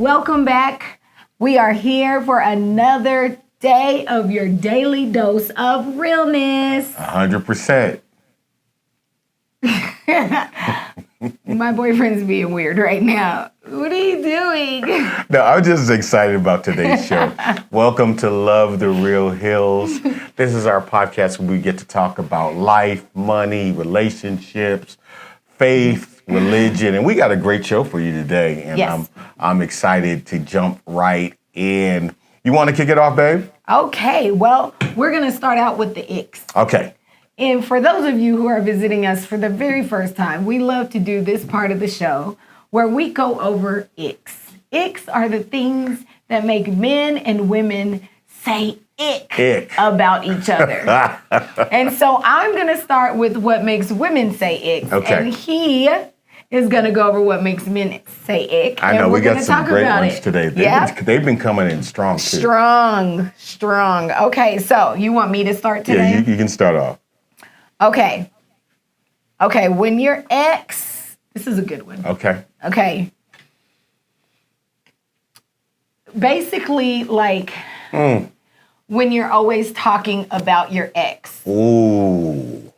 Welcome back. We are here for another day of your daily dose of realness. 100%. My boyfriend's being weird right now. What are you doing? No, I'm just excited about today's show. Welcome to Love the Real Hills. This is our podcast where we get to talk about life, money, relationships, faith, religion, and we got a great show for you today. And Yes. I'm excited to jump right in. You want to kick it off, babe? Okay, well, we're going to start out with the icks. Okay. And for those of you who are visiting us for the very first time, we love to do this part of the show where we go over icks. Icks are the things that make men and women say ick. About each other. And so I'm going to start with what makes women say ick. Okay. And he is going to go over what makes men say ick. I know, and we we're got gonna some talk great about ones it. today. They've been coming in strong, too. Strong. Okay, so you want me to start today? Yeah, you can start off. Okay, when your ex, this is a good one. Okay. Basically, like, when you're always talking about your ex, Ooh.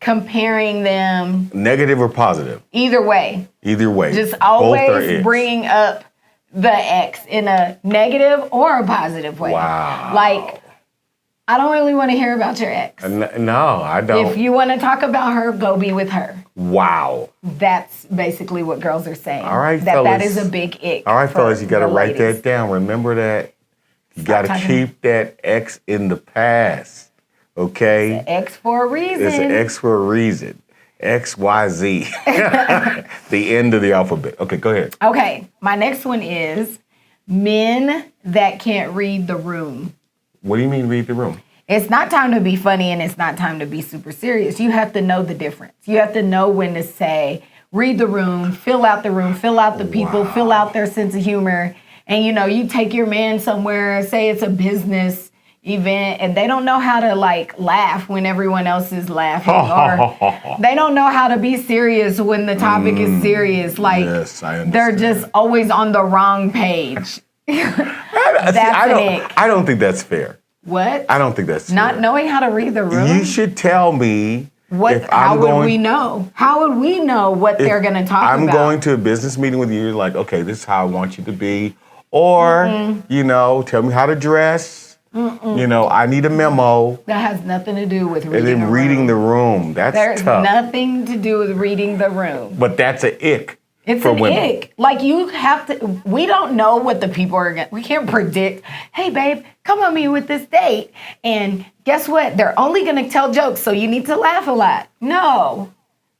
comparing them, Negative or positive? either way, Either way. just Both are always icks. bringing up the ex in a negative or a positive way. Wow. Like, I don't really want to hear about your ex. No, I don't. If you want to talk about her, go be with her. Wow. That's basically what girls are saying. All right, that fellas. is a big ick. All right, for fellas, you got to the write ladies. that down. Remember that. You got to talking. keep that X in the past. Okay? X for a reason. It's an X for a reason. X, Y, Z. The end of the alphabet. Okay, go ahead. Okay, my next one is men that can't read the room. What do you mean read the room? It's not time to be funny and it's not time to be super serious. You have to know the difference. You have to know when to say, read the room, fill out the people, fill out their sense of humor. And you take your man somewhere, say it's a business event, and they don't know how to laugh when everyone else is laughing. Or they don't know how to be serious when the topic is serious. Yes, I understand. They're just always on the wrong page. I don't think that's fair. What? I don't think that's Not fair. knowing how to read the room? You should tell me if How I'm would going. we know? How would we know what they're going to talk I'm about? going to a business meeting with you. You're like, okay, this is how I want you to be. Or, tell me how to dress. I need a memo. That has nothing to do with reading And then the reading room. the room. That's There's tough. nothing to do with reading the room. But that's an ick It's for an women. ick. Like, you have to, we don't know what the people are going to, we can't predict, hey, babe, come on me with this date. And guess what? They're only going to tell jokes, so you need to laugh a lot. No,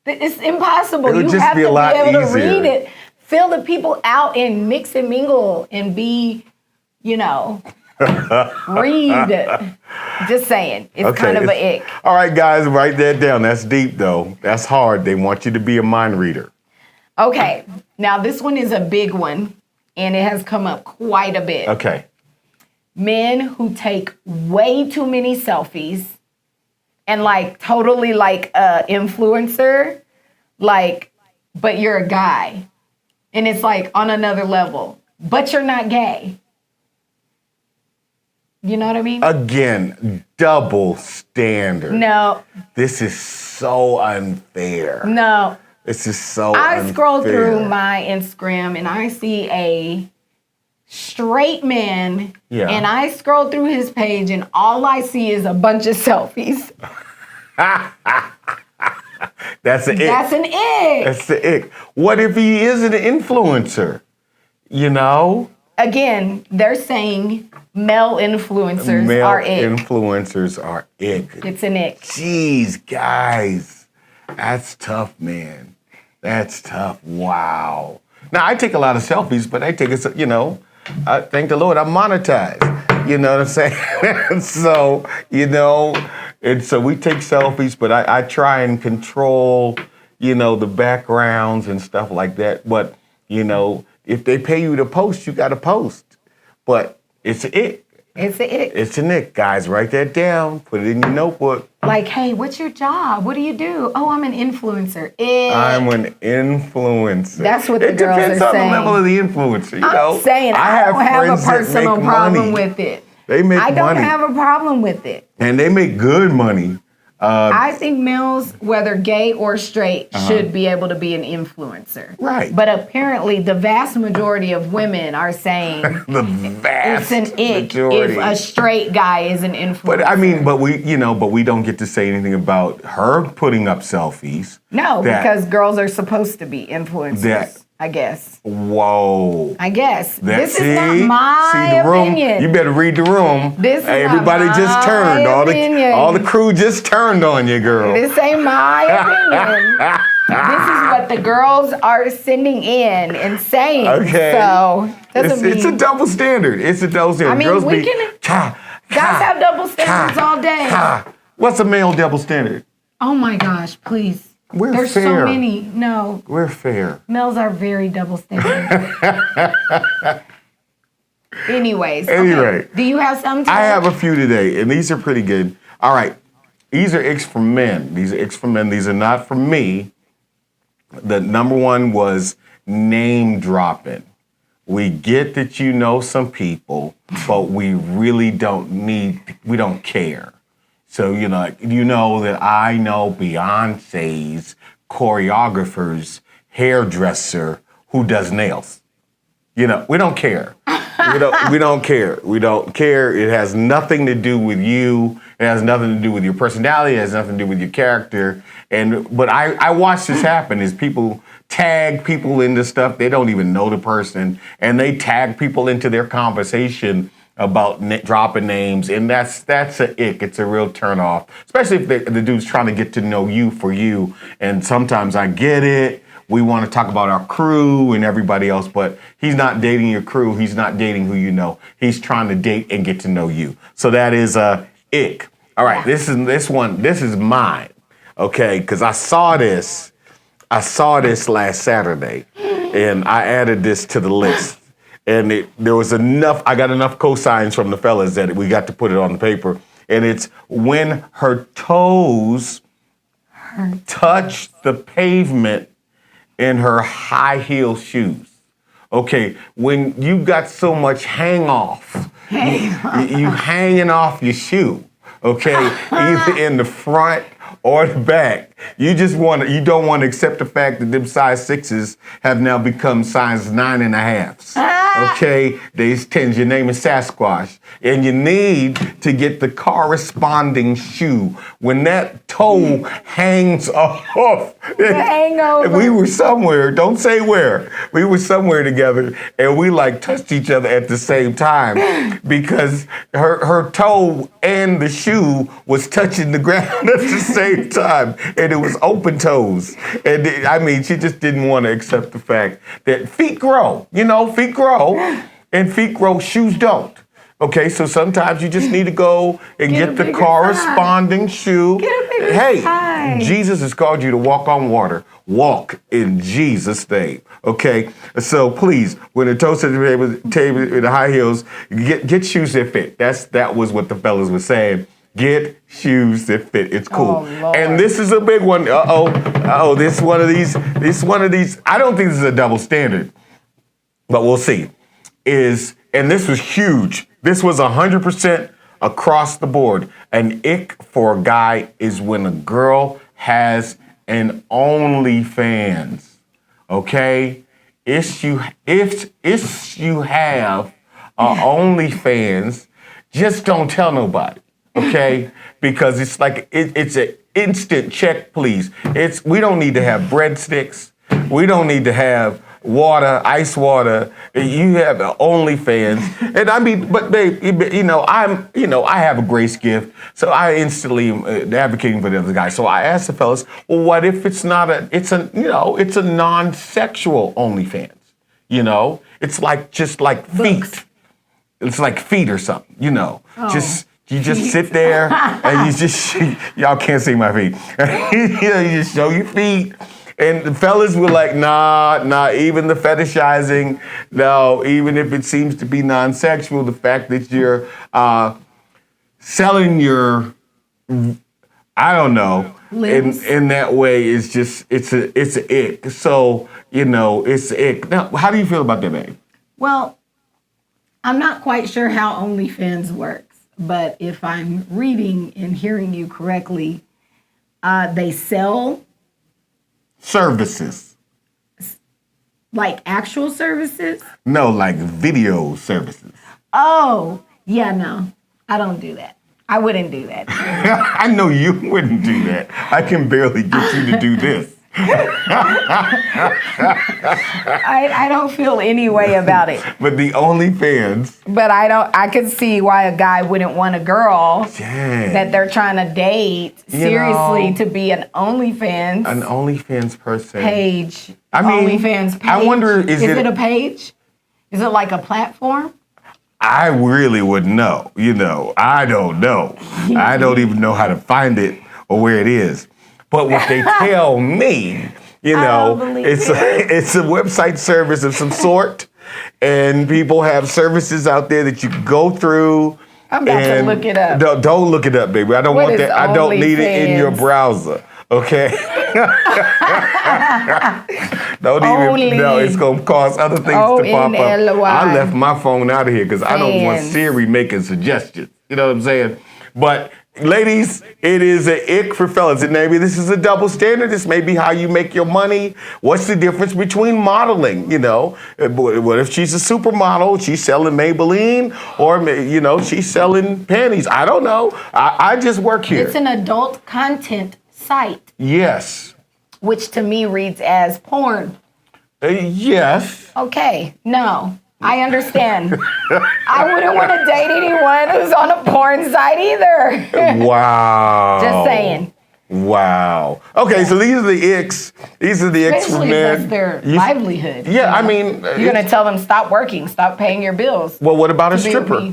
it's impossible. It would You just have be a to lot be able to easier. read it, fill the people out, and mix and mingle and be, read. Just saying. It's kind of an ick. All right, guys, write that down. That's deep, though. That's hard. They want you to be a mind reader. Okay, now this one is a big one, and it has come up quite a bit. Okay. Men who take way too many selfies and totally influencer, but you're a guy. And it's on another level, but you're not gay. You know what I mean? Again, double standard. No. This is so unfair. No. This is so I unfair. scroll through my Instagram and I see a straight man, Yeah. and I scroll through his page and all I see is a bunch of selfies. That's an ick. That's an ick. That's the ick. What if he is an influencer? Again, they're saying male influencers Male are ick. influencers are ick. It's an ick. Jeez, guys. That's tough, man. That's tough. Wow. Now, I take a lot of selfies, but I take it, thank the Lord, I'm monetized. You know what I'm saying? So, and so we take selfies, but I try and control, the backgrounds and stuff like that. But, if they pay you to post, you got to post. But it's an ick. It's an ick. It's an ick, guys. Write that down. Put it in your notebook. Like, hey, what's your job? What do you do? Oh, I'm an influencer. I'm an influencer. That's what the girls depends are on saying. the level of the influencer. You know? I'm saying I don't have a friends that personal make problem money. with it. They make I don't money. have a problem with it. And they make good money. I think males, whether gay or straight, should be able to be an influencer. Right. But apparently, the vast majority of women are saying The vast it's an ick majority. if a straight guy is an influencer. But I mean, but we don't get to say anything about her putting up selfies. No, that- because girls are supposed to be influencers. That- I guess. Whoa. I guess. That- This is not my the room. opinion. You better read the room. This is not Everybody just my turned. opinion. All the crew just turned on you, girl. This ain't my opinion. This is what the girls are sending in and saying. Okay. So doesn't mean It's a double standard. It's a double standard. I mean, Girls we be, can- Ka, guys ka, have double standards ka, all day. ka. What's a male double standard? Oh my gosh, please. We're There's fair. so many. No, We're fair. males are very double standard. Anyways. Anyway. Okay. Do you have some today? I have a few today, and these are pretty good. All right. These are icks from men. These are icks from men. These are not from me. The number one was name dropping. We get that you know some people, but we really we don't care. So, you know that I know Beyonce's choreographer's hairdresser who does nails. We don't care. We don't care. We don't care. It has nothing to do with you. It has nothing to do with your personality. It has nothing to do with your character. But I watch this happen is people tag people into stuff. They don't even know the person. And they tag people into their conversation about dropping names. And that's an ick. It's a real turnoff, especially if the dude's trying to get to know you for you. And sometimes I get it. We want to talk about our crew and everybody else, but he's not dating your crew. He's not dating who you know. He's trying to date and get to know you. So that is a ick. All right, this is mine. Okay, because I saw this last Saturday, and I added this to the list. And there was enough. I got enough cosigns from the fellas that we got to put it on the paper. And it's when her toes touch the pavement in her high heel shoes. Okay, when you got so much hang off, you hanging off your shoe. Okay, either in the front or the back. You don't want to accept the fact that them size 6s have now become size 9.5s. Okay, your name is Sasquatch, and you need to get the corresponding shoe. When that toe hangs off, The hangover. we were somewhere, don't say where, we were somewhere together, and we touched each other at the same time because her toe and the shoe was touching the ground at the same time, and it was open toes. And she just didn't want to accept the fact that feet grow. Feet grow, and feet grow, shoes don't. Okay, so sometimes you just need to go and Get a get the bigger corresponding shoe. Get a bigger Hey, size. Jesus has called you to walk on water. Walk in Jesus' name. Okay, so please, when the toes to the table in the high heels, get shoes that fit. That was what the fellas were saying. Get shoes that fit. It's cool. Oh, Lord. And this is a big one. This one of these. I don't think this is a double standard, but we'll see. And this was huge. This was 100% across the board. An ick for a guy is when a girl has an OnlyFans. Okay? If you have OnlyFans, just don't tell nobody. Okay? Because it's it's an instant check, please. We don't need to have breadsticks. We don't need to have water, ice water. You have OnlyFans, and but babe, I have a grace gift, so I instantly am advocating for the other guy. So I asked the fellas, well, what if it's not it's a non-sexual OnlyFans? It's just like feet. Books. It's like feet or something. You just sit there and y'all can't see my feet. You just show your feet. And the fellas were like, nah, even the fetishizing, no, even if it seems to be non-sexual, the fact that you're selling your, I don't know, in that way is just, it's a ick. So, it's a ick. Now, how do you feel about that, babe? Well, I'm not quite sure how OnlyFans works, but if I'm reading and hearing you correctly, they sell services. Like actual services? No, like video services. Oh, yeah, no. I don't do that. I wouldn't do that. I know you wouldn't do that. I can barely get you to do this. I don't feel any way about it. But the OnlyFans. But I could see why a guy wouldn't want a girl that they're trying to date seriously to be an OnlyFans. An OnlyFans person. Page. I mean, OnlyFans page. I wonder, is it a page? Is it like a platform? I really wouldn't know. I don't know. I don't even know how to find it or where it is. But what they tell me, it's a website service of some sort, and people have services out there that you can go through. I'm about to look it up. Don't look it up, baby. I don't want that. I don't need it in your browser. Okay. Don't even. No, it's gonna cause other things to pop up. I left my phone out of here because I don't want Siri making suggestions. You know what I'm saying? But ladies, it is an ick for fellas. And maybe this is a double standard. This may be how you make your money. What's the difference between modeling? What if she's a supermodel? She's selling Maybelline, or she's selling panties. I don't know. I just work here. It's an adult content site. Yes. Which to me reads as porn. Yes. Okay. No. I understand. I wouldn't want to date anyone who's on a porn site either. Wow. Just saying. Wow. Okay, so these are the icks. These are the icks for men. That's their livelihood. Yeah, I mean, you're gonna tell them stop working, stop paying your bills. Well, what about a stripper?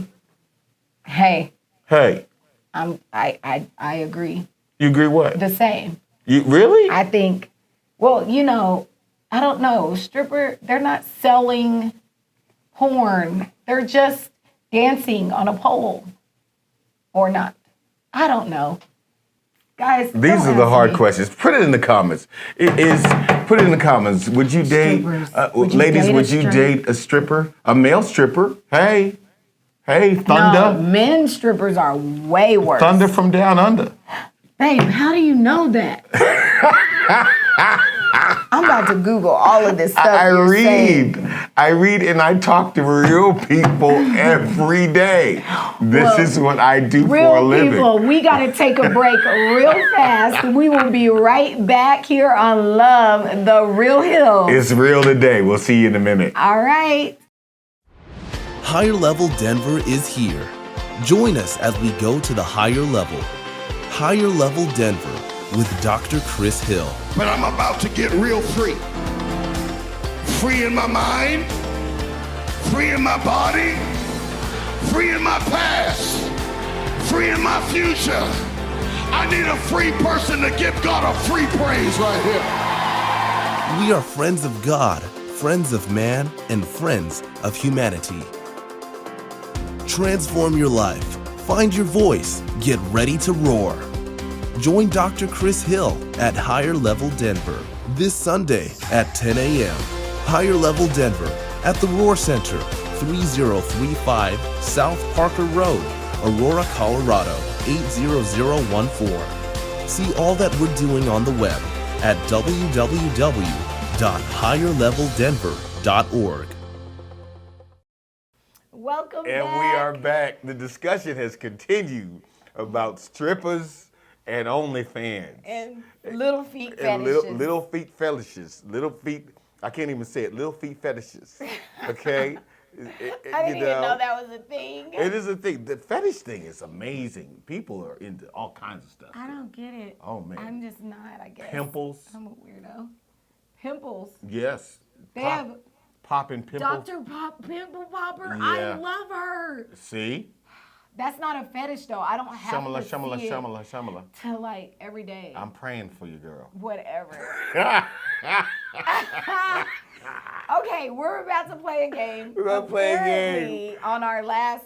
Hey. I agree. You agree what? The same. You really? I think. Well, I don't know. Stripper, they're not selling porn. They're just dancing on a pole. Or not. I don't know. Guys, these are the hard questions. Put it in the comments. Put it in the comments. Would you date, ladies, would you date a stripper? A male stripper? Hey, Thunder. No, men strippers are way worse. Thunder from Down Under. Babe, how do you know that? I'm about to Google all of this stuff. I read and I talk to real people every day. This is what I do for a living. Real people, we got to take a break real fast. We will be right back here on Love the Real Hill. It's real today. We'll see you in a minute. All right. Higher Level Denver is here. Join us as we go to the higher level. Higher Level Denver with Dr. Chris Hill. But I'm about to get real free. Free in my mind, free in my body, free in my past, free in my future. I need a free person to give God a free praise right here. We are friends of God, friends of man, and friends of humanity. Transform your life. Find your voice. Get ready to roar. Join Dr. Chris Hill at Higher Level Denver this Sunday at 10 a.m. Higher Level Denver at the Roar Center, 3035 South Parker Road, Aurora, Colorado, 80014. See all that we're doing on the web at www.higherleveldenver.org. Welcome back. And we are back. The discussion has continued about strippers and OnlyFans. And little feet fetishes. Little feet fetishes. Little feet, I can't even say it, little feet fetishes. Okay? I didn't even know that was a thing. It is a thing. The fetish thing is amazing. People are into all kinds of stuff. I don't get it. Oh, man. I'm just not, I guess. Pimples. I'm a weirdo. Pimples. Yes. They have popping pimples. Dr. Pimple Popper. Yeah. I love her. See? That's not a fetish though. I don't have Shamala, to shamala, see it shamala, shamala. to like every day. I'm praying for you, girl. Whatever. Okay, we're about to play a game. We're gonna play a game. Apparently, on our last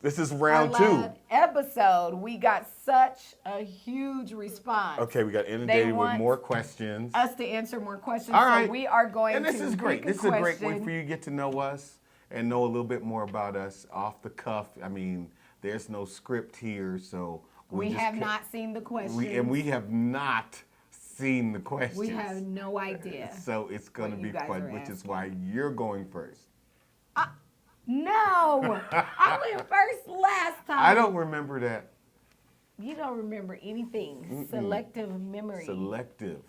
This is our round last 2. episode, we got such a huge response. Okay, we got inundated with want more questions. Us to answer more questions. All right. So we are going And this to is great. pick This is a great way question. for you to get to know us and know a little bit more about us off the cuff. I mean, there's no script here, so We just have ca- not seen the questions. we have not seen the questions. We have no idea. So it's going to what be you guys fun, are which is asking. why you're going first. No, I went first last time. I don't remember that. You don't remember anything. Selective memory. Selective.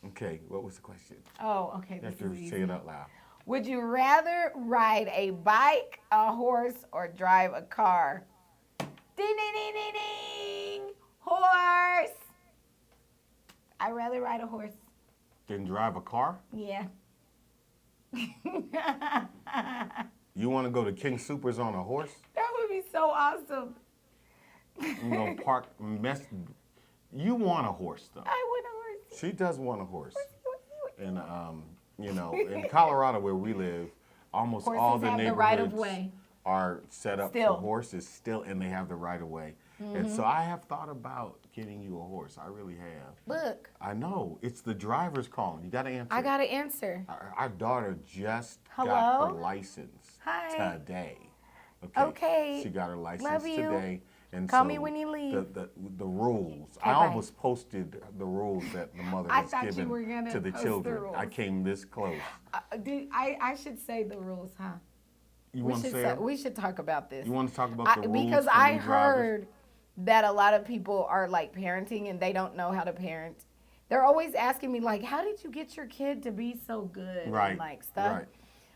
Okay, what was the question? Oh, okay. You This have to is say easy. it out loud. Would you rather ride a bike, a horse, or drive a car? Ding, ding, ding, ding, ding. Horse. I'd rather ride a horse. Then drive a car? Yeah. You want to go to King Supers on a horse? That would be so awesome. You know, park mess. You want a horse though. I want a horse. She does want a horse. And you know, in Colorado where we live, almost Horses all the have the neighborhoods right of way. are set up Still. for horses still, and they have the right of way. And so I have thought about getting you a horse. I really have. Look, I know it's the driver's calling. You got to answer. I got to answer. Our daughter just got Hello? her license Hi. today. Okay. She got her license Love you. today. And Call so me when you leave. The rules. Okay, I bye. almost posted the rules that the mother I has thought you given were gonna to the post the children. I rules. came this close. I should say the rules, huh? You We want to should say? say, we should talk about this. You want to talk about the rules because for I new drivers? heard that a lot of people are like parenting and they don't know how to parent. They're always asking me like, "How did you get your kid to be so good?" Right, And like stuff. right.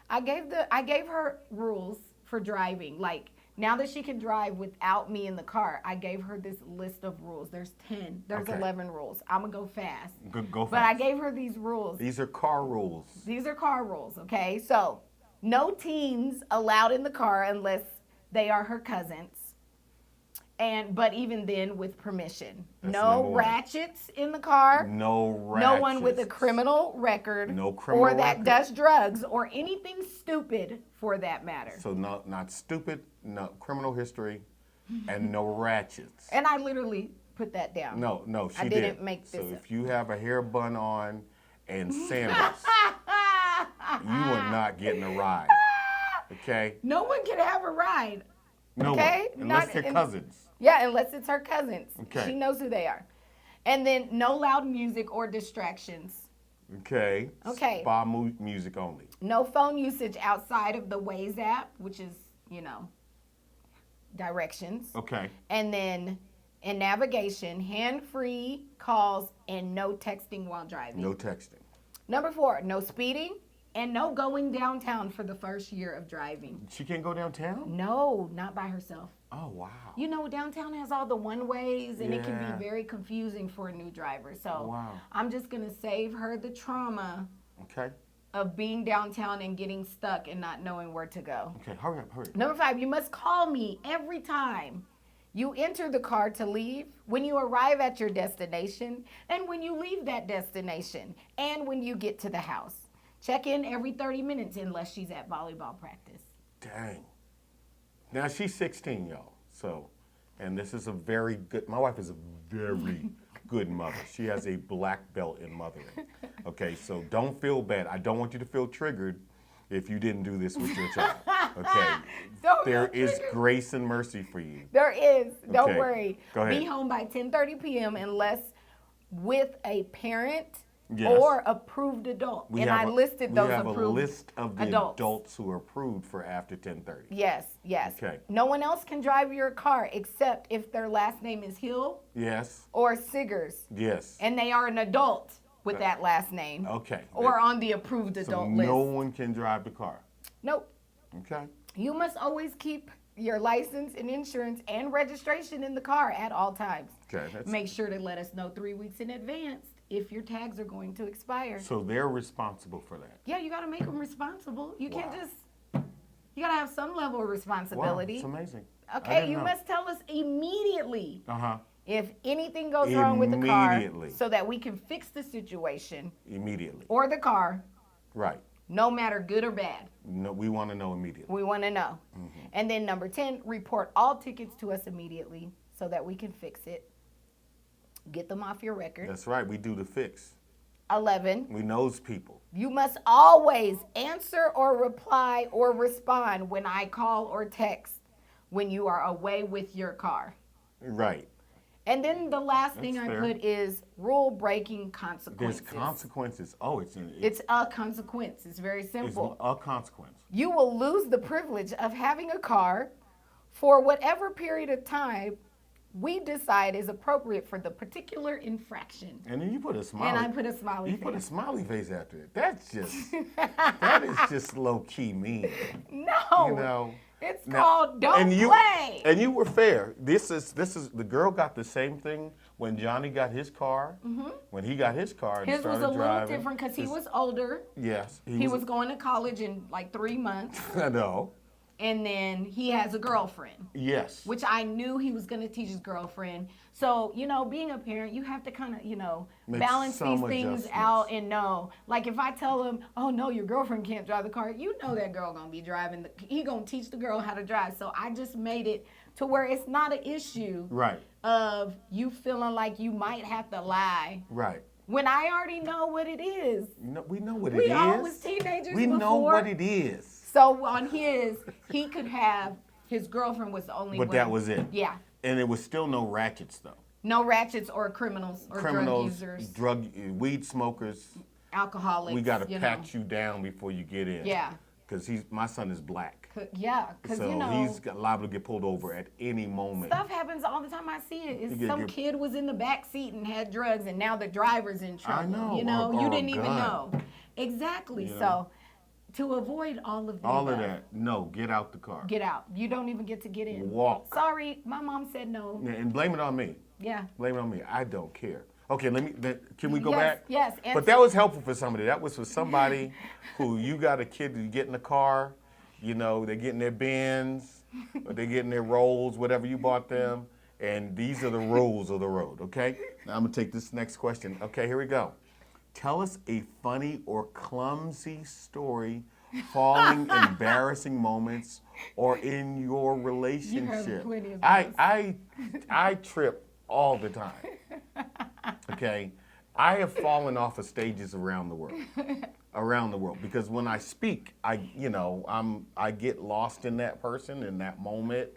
I gave her rules for driving. Like now that she can drive without me in the car, I gave her this list of rules. There's 10. There's Okay. 11 rules. I'm gonna go fast. Go But I fast. gave her these rules. These are car rules. These are car rules, okay? So, no teens allowed in the car unless they are her cousins. But even then with permission. That's No number one. ratchets in the car. No ratchets. No one with a criminal record. No criminal or that record. does drugs or anything stupid for that matter. So not stupid, no criminal history, and no ratchets. And I literally put that down. No, she I didn't make So this up. if you have a hair bun on and sandals, you are not getting a ride. Okay? No one can have a ride. No Okay, one, unless not they're in- cousins. Yeah, unless it's her cousins. Okay. She knows who they are. And then no loud music or distractions. Okay. Okay. Spa music only. No phone usage outside of the Waze app, which is, directions. Okay. And then in navigation, hand-free calls and no texting while driving. No texting. Number 4, no speeding and no going downtown for the first year of driving. She can't go downtown? No, not by herself. Oh wow. You know, downtown has all the one-ways, and it can Yeah. be very confusing for a new driver. So Wow. I'm just going to save her the trauma Okay. of being downtown and getting stuck and not knowing where to go. Okay. Hurry up. Hurry up. Number 5, you must call me every time you enter the car to leave, when you arrive at your destination, and when you leave that destination, and when you get to the house. Check in every 30 minutes unless she's at volleyball practice. Dang. Now she's 16, y'all. So, and this is a very good. My wife is a very good mother. She has a black belt in mothering. Okay, so don't feel bad. I don't want you to feel triggered if you didn't do this with your child. Okay. Don't There feel is triggered. grace and mercy for you. There is. Don't Okay, worry. go ahead. Be home by 10:30 p.m. unless with a parent Yes. or approved adult. And I listed those We have approved a list of the adults. adults who are approved for after 10:30. Yes, yes. Okay. No one else can drive your car except if their last name is Hill Yes. or Siggers, Yes. and they are an adult with that last name. Okay. Or on the approved So adult no list. one can drive the car. Nope. Okay. You must always keep your license and insurance and registration in the car at all times. Okay. That's, Make sure to let us know 3 weeks in advance if your tags are going to expire. so they're responsible for that. Yeah, you got to make them responsible. You can't Wow. just, you got to have some level of Wow, responsibility. it's amazing. Okay, didn't you know. must tell us immediately Uh-huh. if anything goes wrong with the car Immediately. so that we can fix the situation Immediately. or the car, Right. no matter good or bad. No, we want to know immediately. We want to know. And then number 10, report all tickets to us immediately so that we can fix it. Get them off your record. That's right. We do the fix. 11, We knows people. you must always answer or reply or respond when I call or text when you are away with your car. Right. And then the last thing That's I fair. put is rule breaking There's consequences. consequences. Oh, It's a consequence. It's very it's simple. a consequence. You will lose the privilege of having a car for whatever period of time we decide is appropriate for the particular infraction. And then you put a smiley. And I put a smiley You put a face. smiley face after it. That's just that is just low key mean. No, You know. it's Now- called don't play. And you were fair. This is the girl got the same thing when Johnny got his car. When he got his car and His was started a little driving. different because he His- was older. Yes. He was going to college in like 3 months. I know. And then he has a girlfriend, Yes. which I knew he was going to teach his girlfriend. So, being a parent, you have to kind of, Make balance some these things adjustments. out and know. Like if I tell him, oh no, your girlfriend can't drive the car, you know that girl going to be driving. He going to teach the girl how to drive. So I just made it to where it's not an issue Right. of you feeling like you might have to lie Right. when I already know what it is. We know what it We is. all was teenagers We know before. what it is. So on his, he could have, his girlfriend was the only But one. that was it. Yeah. And it was still no ratchets though. No ratchets or criminals or drug Criminals, users, weed smokers. alcoholics. We gotta you know. pat you down before you get in. Yeah. Because my son is black. Yeah, because So he's liable to get pulled over at any moment. stuff happens all the time. I see it. It's You get some your- kid was in the back seat and had drugs, and now the driver's in trouble. know, You know, or you a didn't even gun. know. Exactly. You know? So, to avoid all of All of above, that. No, get out the car. get out. You don't even get to get in. Walk. Sorry, my mom said no. Yeah, and blame it on me. Yeah. Blame it on me. I don't care. Okay, can we go Yes, back? yes, But answer- that was helpful for somebody. That was for somebody who you got a kid, you get in the car, they're getting their Benz, or they're getting their Rolls, whatever you bought them, and these are the rules of the road, okay? Now I'm gonna take this next question. Okay, here we go. Tell us a funny or clumsy story following embarrassing moments or in your relationship. plenty of I trip all the time. Okay, I have fallen off of stages around the world, because when I speak, I get lost in that person in that moment,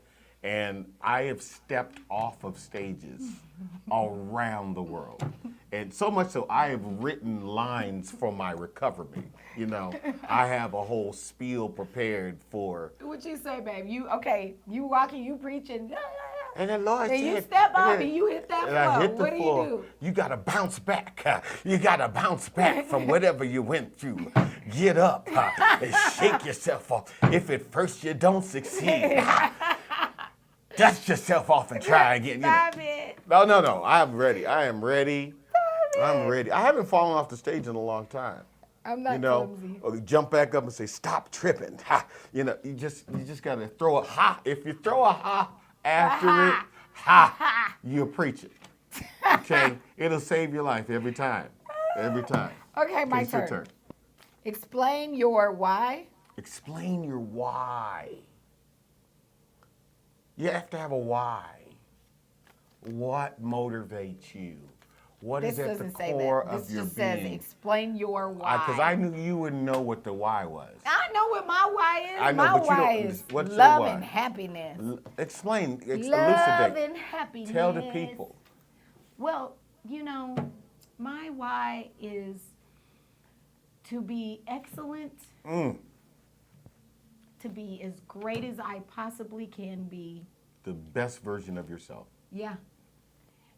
and I have stepped off of stages around the world, and so much so I have written lines for my recovery. I have a whole spiel prepared for. What you say, babe? You walking, you preaching. And then Lord And you said- step off then- and you hit that and I floor. hit the What do you floor. do? You gotta bounce back. You gotta bounce back from whatever you went through. Get up and shake yourself off. If at first you don't succeed, dust yourself off and try again. Stop it. No. I'm ready. I am ready. I'm ready. I haven't fallen off the stage in a long time. I'm not clumsy. Or jump back up and say, "Stop tripping." Ha. You just gotta throw a ha. If you throw a ha after it, ha, you're preaching. Okay, it'll save your life every time. Every time. Okay, my It's your turn. Explain your why. Explain your why. You have to have a why. What motivates you? What This is at the doesn't say core that. of This your just being? says explain your why. Because I knew you would know what the why was. I know what my why is. I know, my but you why don't- is what's your love why? and happiness. Explain, Love elucidate. and happiness. Tell the people. Well, my why is to be excellent, to be as great as I possibly can be. The best version of yourself. Yeah.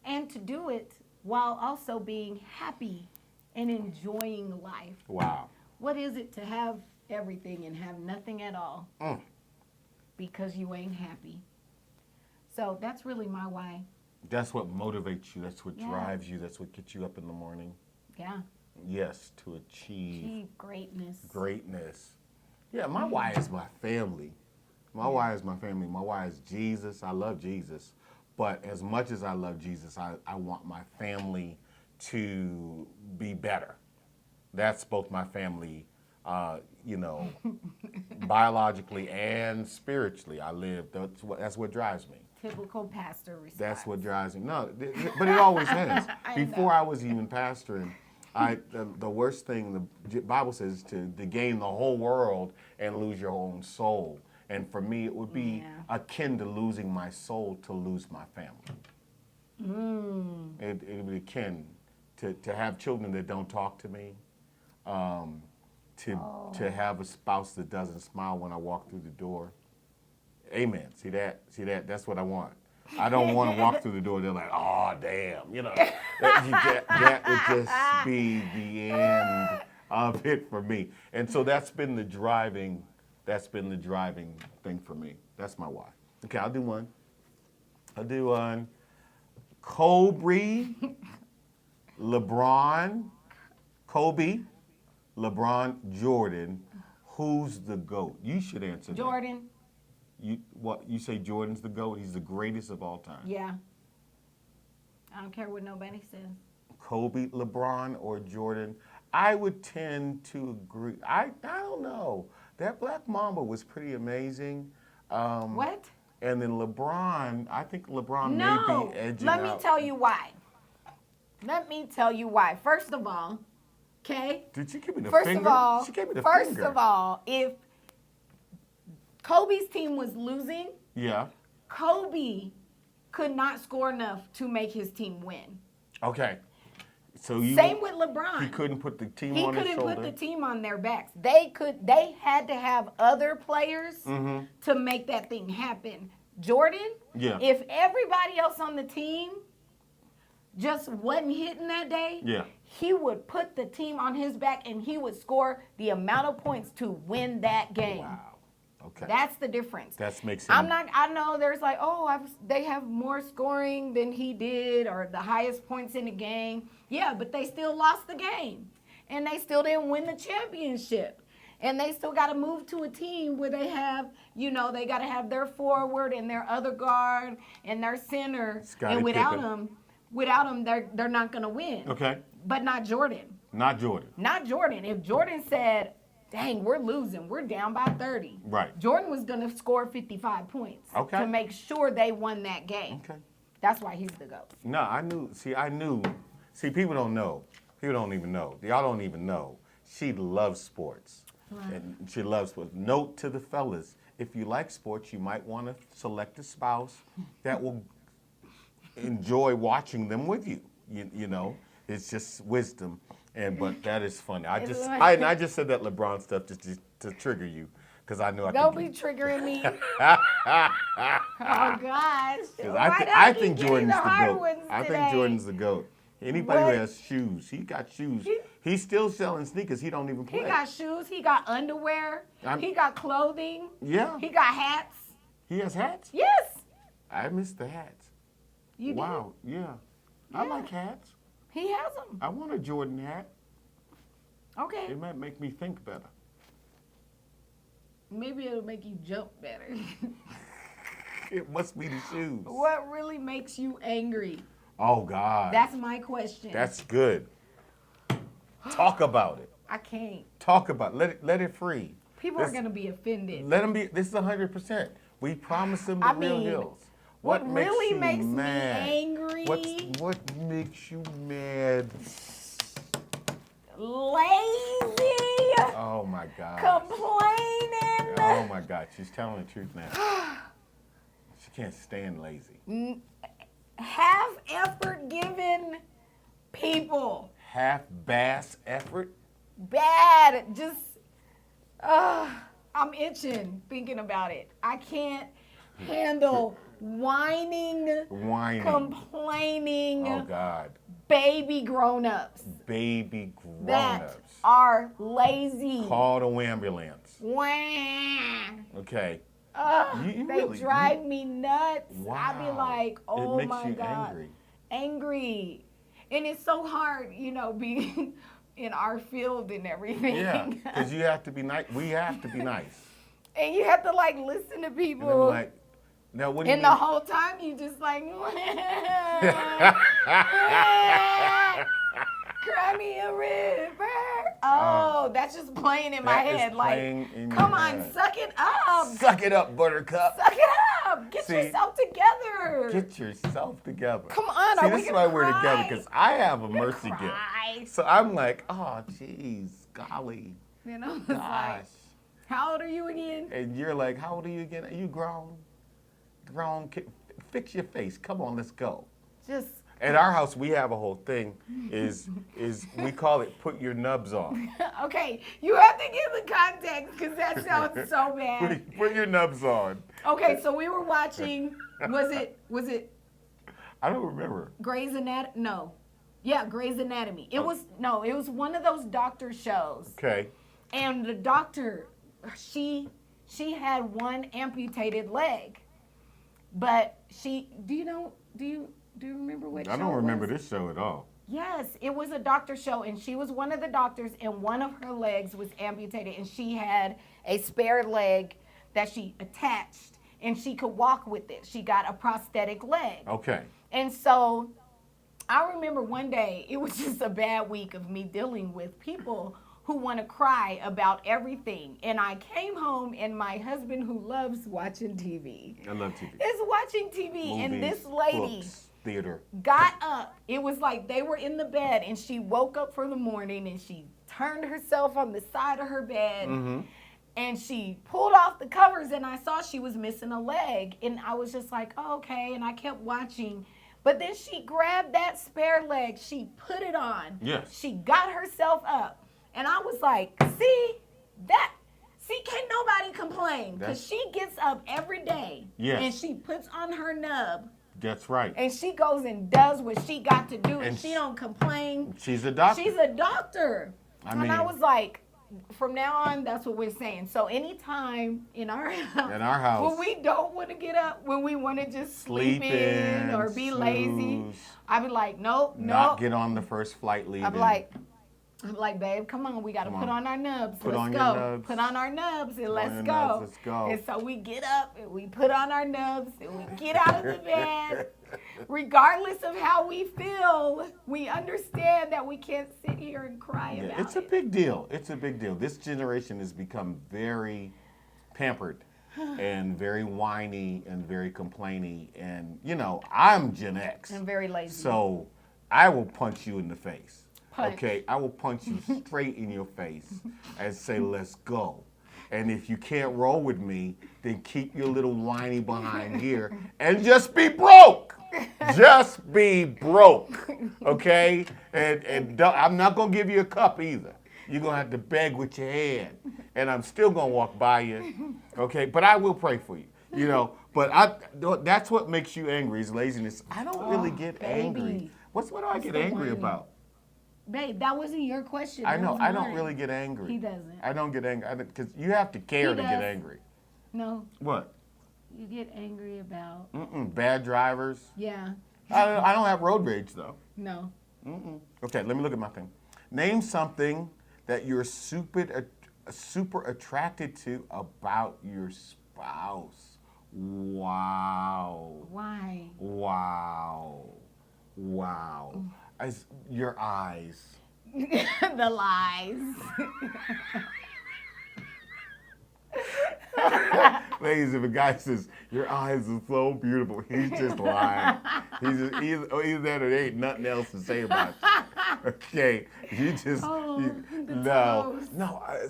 And to do it while also being happy and enjoying life. Wow. What is it to have everything and have nothing at all because you ain't happy? So that's really my why. That's what motivates you. That's what Yeah. drives you. That's what gets you up in the morning. Yeah. Yes, to achieve Achieve greatness. greatness. Yeah, my why is my family. My why is my family. My why is Jesus. I love Jesus. But as much as I love Jesus, I want my family to be better. That's both my family, biologically and spiritually. I live. That's what drives me. Typical pastor response. That's what drives me. No, but it always has. Before I was even pastoring, the worst thing the Bible says to gain the whole world and lose your own soul. And for me, it would be akin to losing my soul to lose my family. It would be akin to have children that don't talk to me, to have a spouse that doesn't smile when I walk through the door. Amen. See that? That's what I want. I don't want to walk through the door. They're like, oh, damn. That would just be the end of it for me. And so that's been the driving thing for me. That's my why. Okay, I'll do one. Kobe, LeBron, Jordan. Who's the GOAT? You should answer that. Jordan. You say Jordan's the GOAT? He's the greatest of all time. Yeah. I don't care what nobody says. Kobe, LeBron, or Jordan? I would tend to agree. I don't know. That Black Mamba was pretty amazing. What? And then LeBron, I think LeBron may be edging let out. me tell you why. First of all, okay? Did she give me the First finger? of all, She gave me the first finger. of all, if Kobe's team was losing, Yeah. Kobe could not score enough to make his team win. Okay. So Same with LeBron. He couldn't put the team He on his couldn't shoulder. put the team on their backs. They had to have other players to make that thing happen. Jordan, Yeah. if everybody else on the team just wasn't hitting that day, Yeah. he would put the team on his back and he would score the amount of points to win that game. Wow. Okay. That's the difference. That makes sense. I know there's like, they have more scoring than he did or the highest points in the game. Yeah, but they still lost the game. And they still didn't win the championship. And they still got to move to a team where they have, they got to have their forward and their other guard and their center. Scottie And without Pippen. them, they're not going to win. Okay. But not Jordan. Not Jordan. Not Jordan. If Jordan said, dang, we're losing. We're down by 30. Right. Jordan was going to score 55 points Okay. to make sure they won that game. Okay. That's why he's the GOAT. No, I knew. See, people don't know. People don't even know. Y'all don't even know. She loves sports. Right. And she loves sports. Note to the fellas, if you like sports, you might want to select a spouse that will enjoy watching them with you. You know, it's just wisdom. But that is funny. I just said that LeBron stuff just to trigger you, because I know I Don't could be triggering me. Oh, gosh. I think Jordan's the hard GOAT. ones I today. think Jordan's the GOAT. Anybody who What? has shoes, he got shoes. He's still selling sneakers. He don't even play. He got shoes. He got underwear. He got clothing. Yeah. He got hats. He has hats? Yes. I missed the hats. You Wow. Yeah. I Yeah. like hats. did? He has them. I want a Jordan hat. Okay. It might make me think better. Maybe it'll make you jump better. It must be the shoes. What really makes you angry? Oh, God. That's my question. That's good. Talk about it. I can't. Talk about it. Let it free. People are going to be offended. Let them be. This is 100%. We promised them the I Real mean, Hills. what really you makes me mad? angry- What makes you mad? Lazy. Oh my God. Complaining. Oh my God. She's telling the truth now. She can't stand lazy. Half effort given people. Half-bass effort. Bad. Just, I'm itching thinking about it. I can't handle whining, complaining, Oh God. baby grown-ups Baby that grown-ups. are lazy. Call the ambulance. Wah. Okay. You They really- drive me nuts. I Wow. be like, oh It makes my you God. Angry. And it's so hard, being in our field and everything. Yeah, because you have to be nice. We have to be nice. And you have to like listen to And I'm people. like, now what do you And the mean? whole time you just like, cry me a river. Oh, that's just playing in my that is head. Like, playing in come your on, head. suck it up. Suck it up, Buttercup. Suck it up. Get See, yourself together. Get yourself together. Come on, See, are we this is gonna why we're together, cry? because I have a mercy cry. gift. So I'm like, oh, jeez, golly, You know, it's gosh. like, how old are you again? And you're like, how old are you again? Are you grown? Grown? Fix your face. Come on, let's go. Just At our house, we have a whole thing. Is we call it put your nubs on. okay. You have to give the context because that sounds so bad. Put your nubs on. Okay, so we were watching. Was it I don't remember. Grey's Anatomy? No. Yeah, Grey's Anatomy. It was one of those doctor shows. Okay. And the doctor, she had one amputated leg. But do you remember what show I don't it remember was? this show at all. Yes, it was a doctor show, and she was one of the doctors, and one of her legs was amputated, and she had a spare leg that she attached, and she could walk with it. She got a prosthetic leg. Okay. And so I remember one day, it was just a bad week of me dealing with people who want to cry about everything. And I came home, and my husband, who loves watching TV, I love TV. is watching TV, and this lady books, theater. got up. It was like they were in the bed, and she woke up for the morning, and she turned herself on the side of her bed, and she pulled off the covers, and I saw she was missing a leg, and I was just like, oh, okay, and I kept watching. But then she grabbed that spare leg, she put it on. Yes. She got herself up, and I was like, can't nobody complain, because she gets up every day, Yes. and she puts on her nub, That's right. and she goes and does what she got to do, and And she don't complain. She's a doctor. She's a doctor. I And I mean- was like, from now on, that's what we're saying. So anytime in our house, when we don't want to get up, when we want to just sleep in or be lazy, snooze, I be like, nope, not nope. get on the first flight leaving. I'm like, babe, come on, we got to Come put on. on our nubs. Put let's on go. your nubs. Put on our nubs and let's your go. nubs, let's go. And so we get up and we put on our nubs and we get out of the bed. Regardless of how we feel, we understand that we can't sit here and cry Yeah, about it's a it. big deal. It's a big deal. This generation has become very pampered and very whiny and very complainy. And, you know, I'm Gen X. I'm very lazy. So I will punch you in the face. Punch. Okay? I will punch you straight in your face and say, let's go. And if you can't roll with me, then keep your little whiny behind here and just be broke. Just be broke. Okay? And don't, I'm not going to give you a cup either. You're going to have to beg with your hand. And I'm still going to walk by you. Okay? But I will pray for you. You know, but that's what makes you angry is laziness. I don't really get angry. baby. What do I get angry about? Babe, that wasn't your question. I that know. was I don't mine. really get angry. He doesn't. I don't get angry because you have to care He to get does. angry. No, What? you get angry about. Bad drivers. Yeah. I don't have road rage though. No. Okay, let me look at my thing. Name something that you're super attracted to about your spouse. Wow. Why? Wow. Wow. Your eyes. The lies. Ladies, if a guy says, your eyes are so beautiful, he's just lying. He's just, either that or there ain't nothing else to say about you. Okay, you just,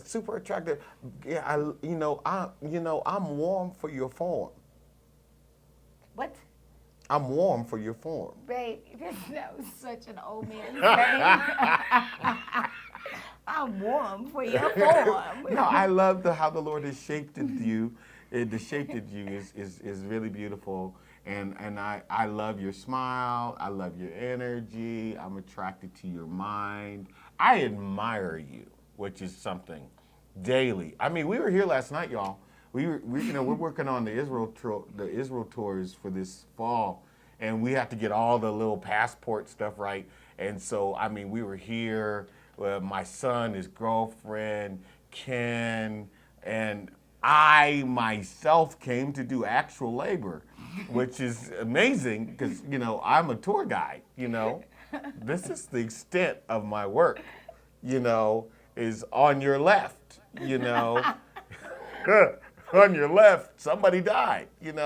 super attractive. Yeah, I'm warm for your form. What? I'm warm for your form. Babe, that was such an old man saying. I'm warm for your form. No, I love how the Lord has shaped you. The shape of you is really beautiful. And I love your smile. I love your energy. I'm attracted to your mind. I admire you, which is something daily. I mean, we were here last night, y'all. We're working on the Israel tours for this fall, and we have to get all the little passport stuff right. And so, I mean, we were here. My son, his girlfriend, Ken, and I myself came to do actual labor, which is amazing because, I'm a tour guide, This is the extent of my work, is on your left, on your left, somebody died, and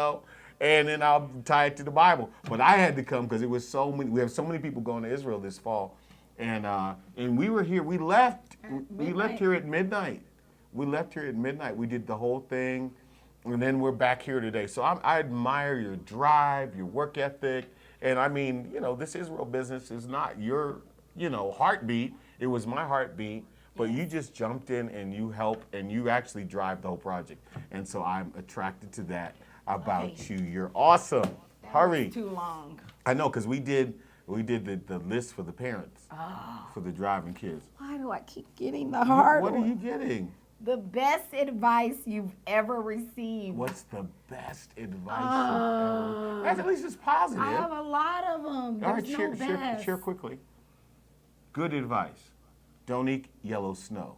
then I'll tie it to the Bible. But I had to come because it was so many. We have so many people going to Israel this fall, and we were here. We left here at midnight. We left here at midnight. We did the whole thing, and then we're back here today. So I admire your drive, your work ethic, and I mean, this Israel business is not your, heartbeat. It was my heartbeat. But you just jumped in and you help and you actually drive the whole project. And so I'm attracted to that about you. You're awesome. Hurry. Too long. I know, because we did the list for the parents, for the driving kids. Why do I keep getting the hard What one? are you getting? The best advice you've ever received. What's the best advice you've ever? That's at least it's positive. I have a lot of them. All right, There's no best. share quickly. Good advice. Don't eat yellow snow.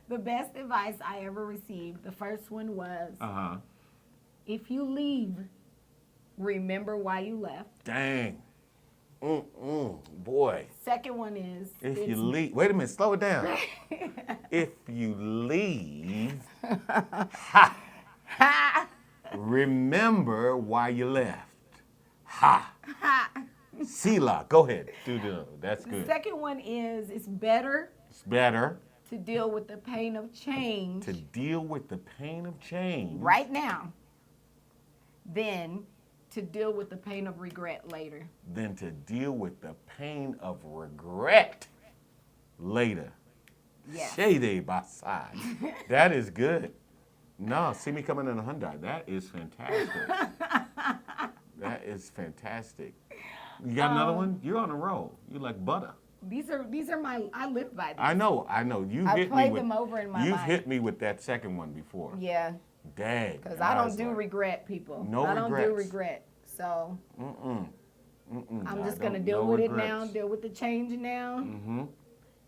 The best advice I ever received, the first one was, if you leave, remember why you left. Dang. Boy. Second one is, If you leave, wait a minute, slow it down. If you leave, remember why you left. Ha. Selah, go ahead. That's the good. second one is, it's better It's better to deal with the pain of change to deal with the pain of change right now than to deal with the pain of regret later. than to deal with the pain of regret later. Yes. Shade by side. That is good. No, see me coming in a Hyundai. That is fantastic. That is fantastic. You got another one? You're on a roll. You like butter. These are my, I live by these. I know. You I hit me played with. them over in my You've mind. hit me with that second one before. Yeah, Dang. because And I don't was do like, regret, people. No I don't do regrets. regret. So I'm I just going to don't- deal no with it now, regrets. deal with the change now. Mm-hmm.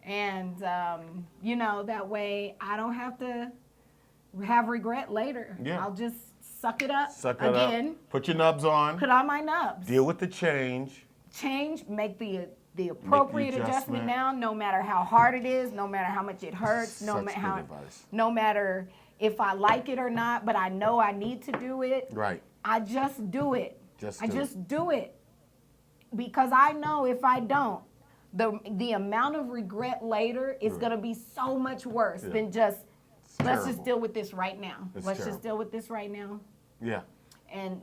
And, that way I don't have to have regret later. Yeah. I'll just suck it up Suck it again, up. Put your nubs on. put on my nubs. Deal with the change. Change, make the appropriate adjustment. adjustment now, no matter how hard it is, no matter how much it hurts, Such good advice. no matter if I like it or not, but I know I need to do it. Right. I just do it. Just I do just do it. Because I know if I don't, the amount of regret later is going to be so much worse than just, let's just terrible. deal with this right now. It's Let's terrible. just deal with this right now. Yeah. And,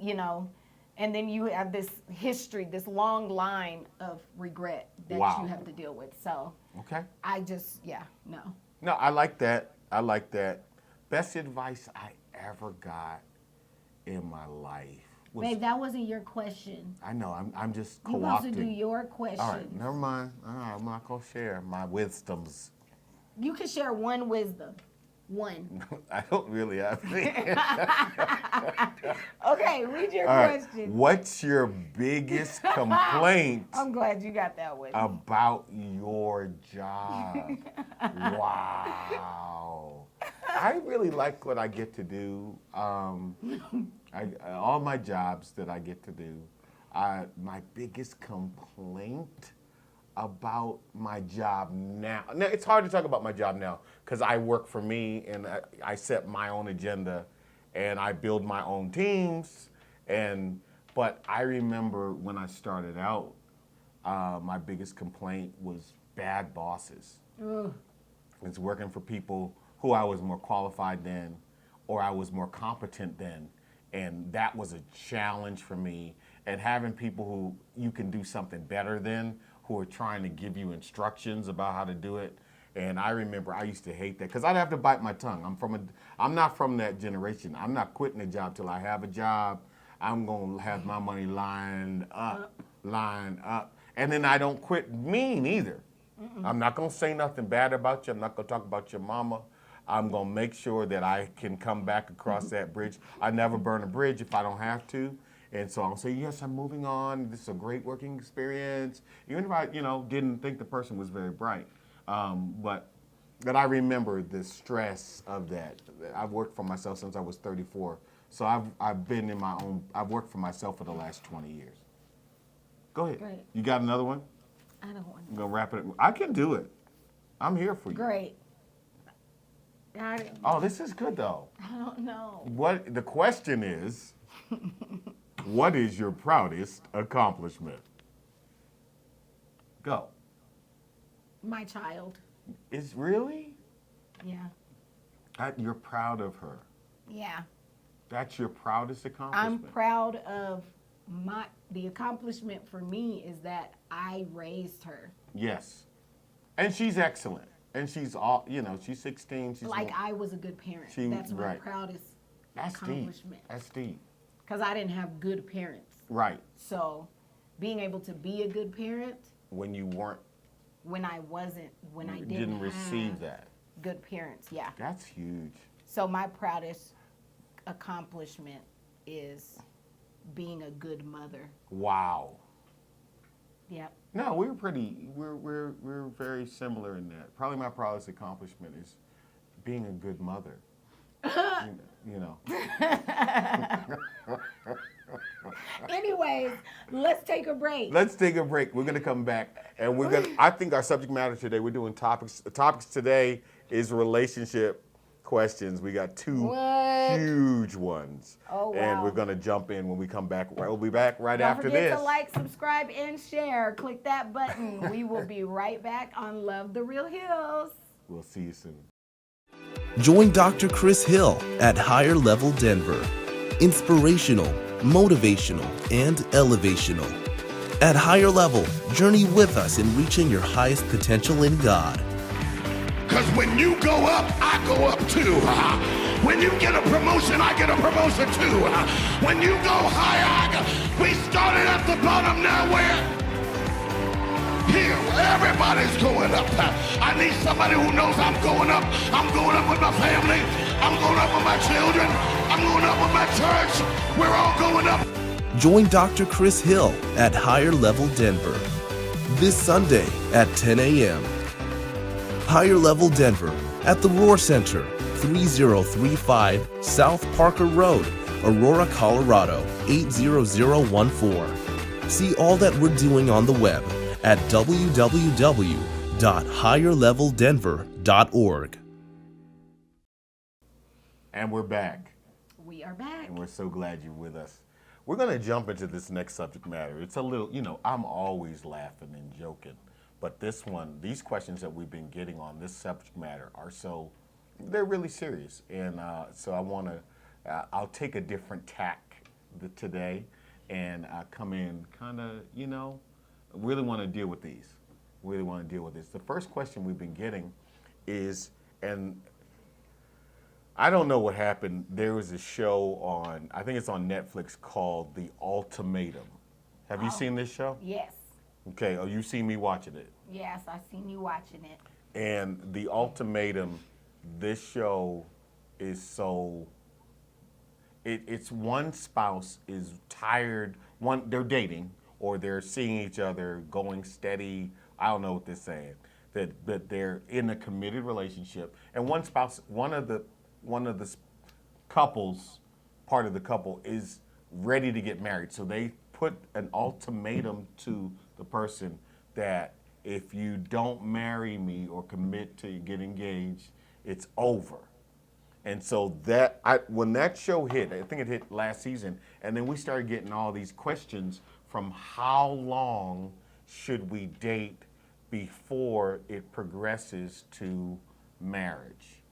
and then you have this history, this long line of regret that Wow. you have to deal with. So Okay. I just, no. No, I like that. I like that. Best advice I ever got in my life was. Babe, that wasn't your question. I know. I'm just You supposed to co-opting. do your question. All right. Never mind. All right, I'm not gonna share my wisdoms. You can share one wisdom. One. I don't really have any. Okay, read your All right. question. What's your biggest complaint I'm glad you got that one. about your job? Wow. I really like what I get to do. All my jobs that I get to do. My biggest complaint about my job now. Now, it's hard to talk about my job now because I work for me and I set my own agenda and I build my own teams. But I remember when I started out, my biggest complaint was bad bosses. It's working for people who I was more qualified than or I was more competent than. And that was a challenge for me. And having people who you can do something better than, who are trying to give you instructions about how to do it. And I remember I used to hate that because I'd have to bite my tongue. I'm not from that generation. I'm not quitting a job till I have a job. I'm going to have my money lined up. And then I don't quit mean either. I'm not going to say nothing bad about you. I'm not going to talk about your mama. I'm going to make sure that I can come back across that bridge. I never burn a bridge if I don't have to. And so I'll say, yes, I'm moving on. This is a great working experience. Even if I, didn't think the person was very bright. But But I remember the stress of that. I've worked for myself since I was 34. So I've been in my own, I've worked for myself for the last 20 years. Go ahead. Great. You got another one? I don't want I'm going to wrap it up. I can do it. I'm here for you. Great. Oh, this is good though. I don't know. What the question is, what is your proudest accomplishment? Go. My child. Is really? Yeah. You're proud of her. Yeah. That's your proudest I'm accomplishment. proud of the accomplishment for me is that I raised her. Yes. And she's excellent. And she's all, she's 16. She's Like I was a good parent. That's my right. proudest That's deep. accomplishment. That's deep. Because I didn't have good parents. Right. So being able to be a good parent When you weren't, when I wasn't, when I you didn't receive have that. good parents, yeah. That's huge. So my proudest accomplishment is being a good mother. Wow. Yep. No, we're very similar in that. Probably my proudest accomplishment is being a good mother. you know. Anyways, let's take a break. Let's take a break. We're gonna come back, and I think our subject matter today. We're doing topics. The topics today is relationship questions. We got two huge ones. Oh, wow. And we're gonna jump in when we come back. We'll be back right Don't after forget this. to like, subscribe, and share. Click that button. We will be right back on Love the Real Hills. We'll see you soon. Join Dr. Chris Hill at Higher Level Denver. Inspirational, motivational, and elevational. At Higher Level, journey with us in reaching your highest potential in God. Because when you go up, I go up too. When you get a promotion, I get a promotion too. When you go higher, we started at the bottom, now we're here. Everybody's going up. I need somebody who knows I'm going up. I'm going up with my family. I'm going up with my children. I'm going up with my church. We're all going up. Join Dr. Chris Hill at Higher Level Denver this Sunday at 10 a.m. Higher Level Denver at the Roar Center, 3035 South Parker Road, Aurora, Colorado, 80014. See all that we're doing on the web at www.higherleveldenver.org. And we're back. We are back. And we're so glad you're with us. We're going to jump into this next subject matter. It's a little, I'm always laughing and joking. But this one, these questions that we've been getting on this subject matter they're really serious. And so I'll take a different tack today and come in kind of, really want to deal with these. Really want to deal with this. The first question we've been getting is, and I don't know what happened. There was a show I think it's on Netflix called The Ultimatum. Have you seen this show? Yes. Okay, you seen me watching it. Yes, I seen you watching it. And The Ultimatum, this show is so, it's one spouse is tired, they're dating, or they're seeing each other, going steady, I don't know what they're saying, that they're in a committed relationship, and one spouse, one of the couples, part of the couple is ready to get married. So they put an ultimatum to the person that if you don't marry me or commit to get engaged, it's over. And so when that show hit, I think it hit last season, and then we started getting all these questions from how long should we date before it progresses to marriage?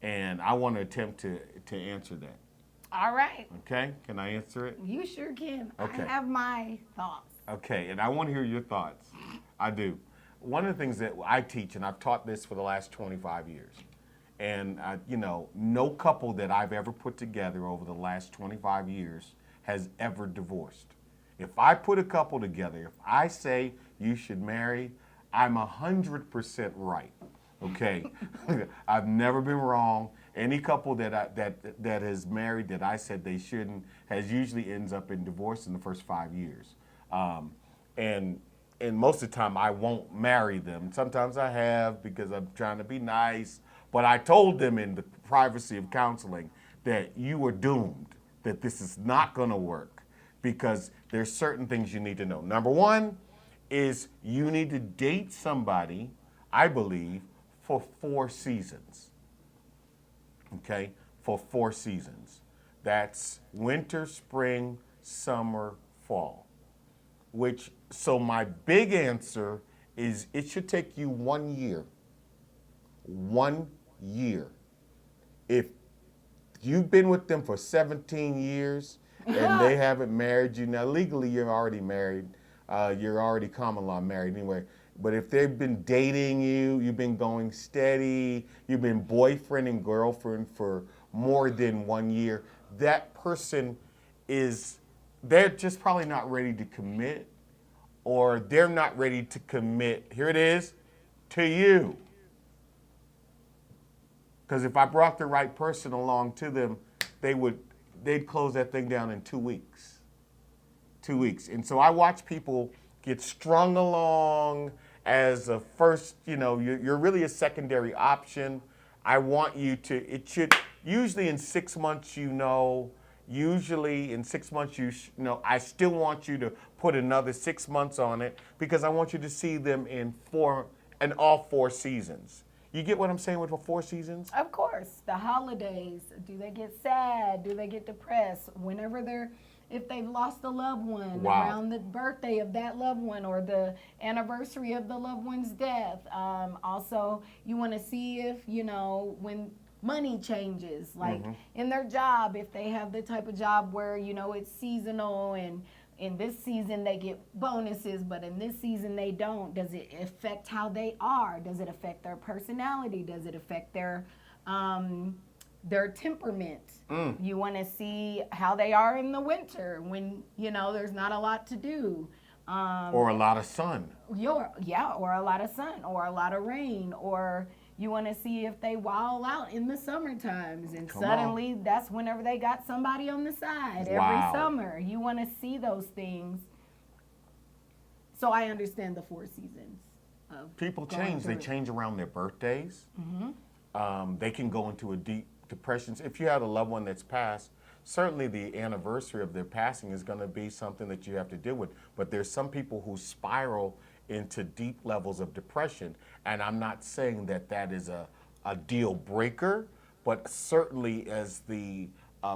And I want to attempt to answer that. All right. Okay, can I answer it? You sure can. Okay. I have my thoughts. Okay, and I want to hear your thoughts. I do. One of the things that I teach, and I've taught this for the last 25 years, and no couple that I've ever put together over the last 25 years has ever divorced. If I put a couple together, if I say you should marry, I'm 100% right. Okay, I've never been wrong. Any couple that has married that I said they shouldn't has usually ends up in divorce in the first 5 years. And and most of the time I won't marry them. Sometimes I have because I'm trying to be nice. But I told them in the privacy of counseling that you are doomed, that this is not going to work because there's certain things you need to know. Number one is you need to date somebody, I believe, for 4 seasons. Okay? For 4 seasons. That's winter, spring, summer, fall. So my big answer is it should take you 1 year. 1 year. If you've been with them for 17 years and they haven't married you, now legally you're already married. You're already common law married anyway. But if they've been dating you, you've been going steady, you've been boyfriend and girlfriend for more than 1 year, that person they're just probably not ready to commit, or they're not ready to commit, here it is, to you. Because if I brought the right person along to them, they'd close that thing down in 2 weeks. 2 weeks. And so I watch people get strung along as a first, you're really a secondary option. I want you to, usually in 6 months, usually in 6 months, I still want you to put another 6 months on it because I want you to see them in all 4 seasons. You get what I'm saying with the 4 seasons? Of course. The holidays, do they get sad? Do they get depressed? If they've lost a loved one, wow. around the birthday of that loved one or the anniversary of the loved one's death. Also, you want to see if, when money changes, like in their job, if they have the type of job where, it's seasonal and in this season they get bonuses, but in this season they don't. Does it affect how they are? Does it affect their personality? Does it affect their temperament? You want to see how they are in the winter when, there's not a lot to do. Or a lot of sun. Or a lot of sun or a lot of rain. Or you want to see if they wild out in the summer times, and suddenly that's whenever they got somebody on the side every summer. You want to see those things. So I understand the 4 seasons of people change. They change around their birthdays. They can go into a deep depression. If you had a loved one that's passed, certainly the anniversary of their passing is going to be something that you have to deal with. But there's some people who spiral into deep levels of depression. And I'm not saying that is a deal breaker, but certainly as the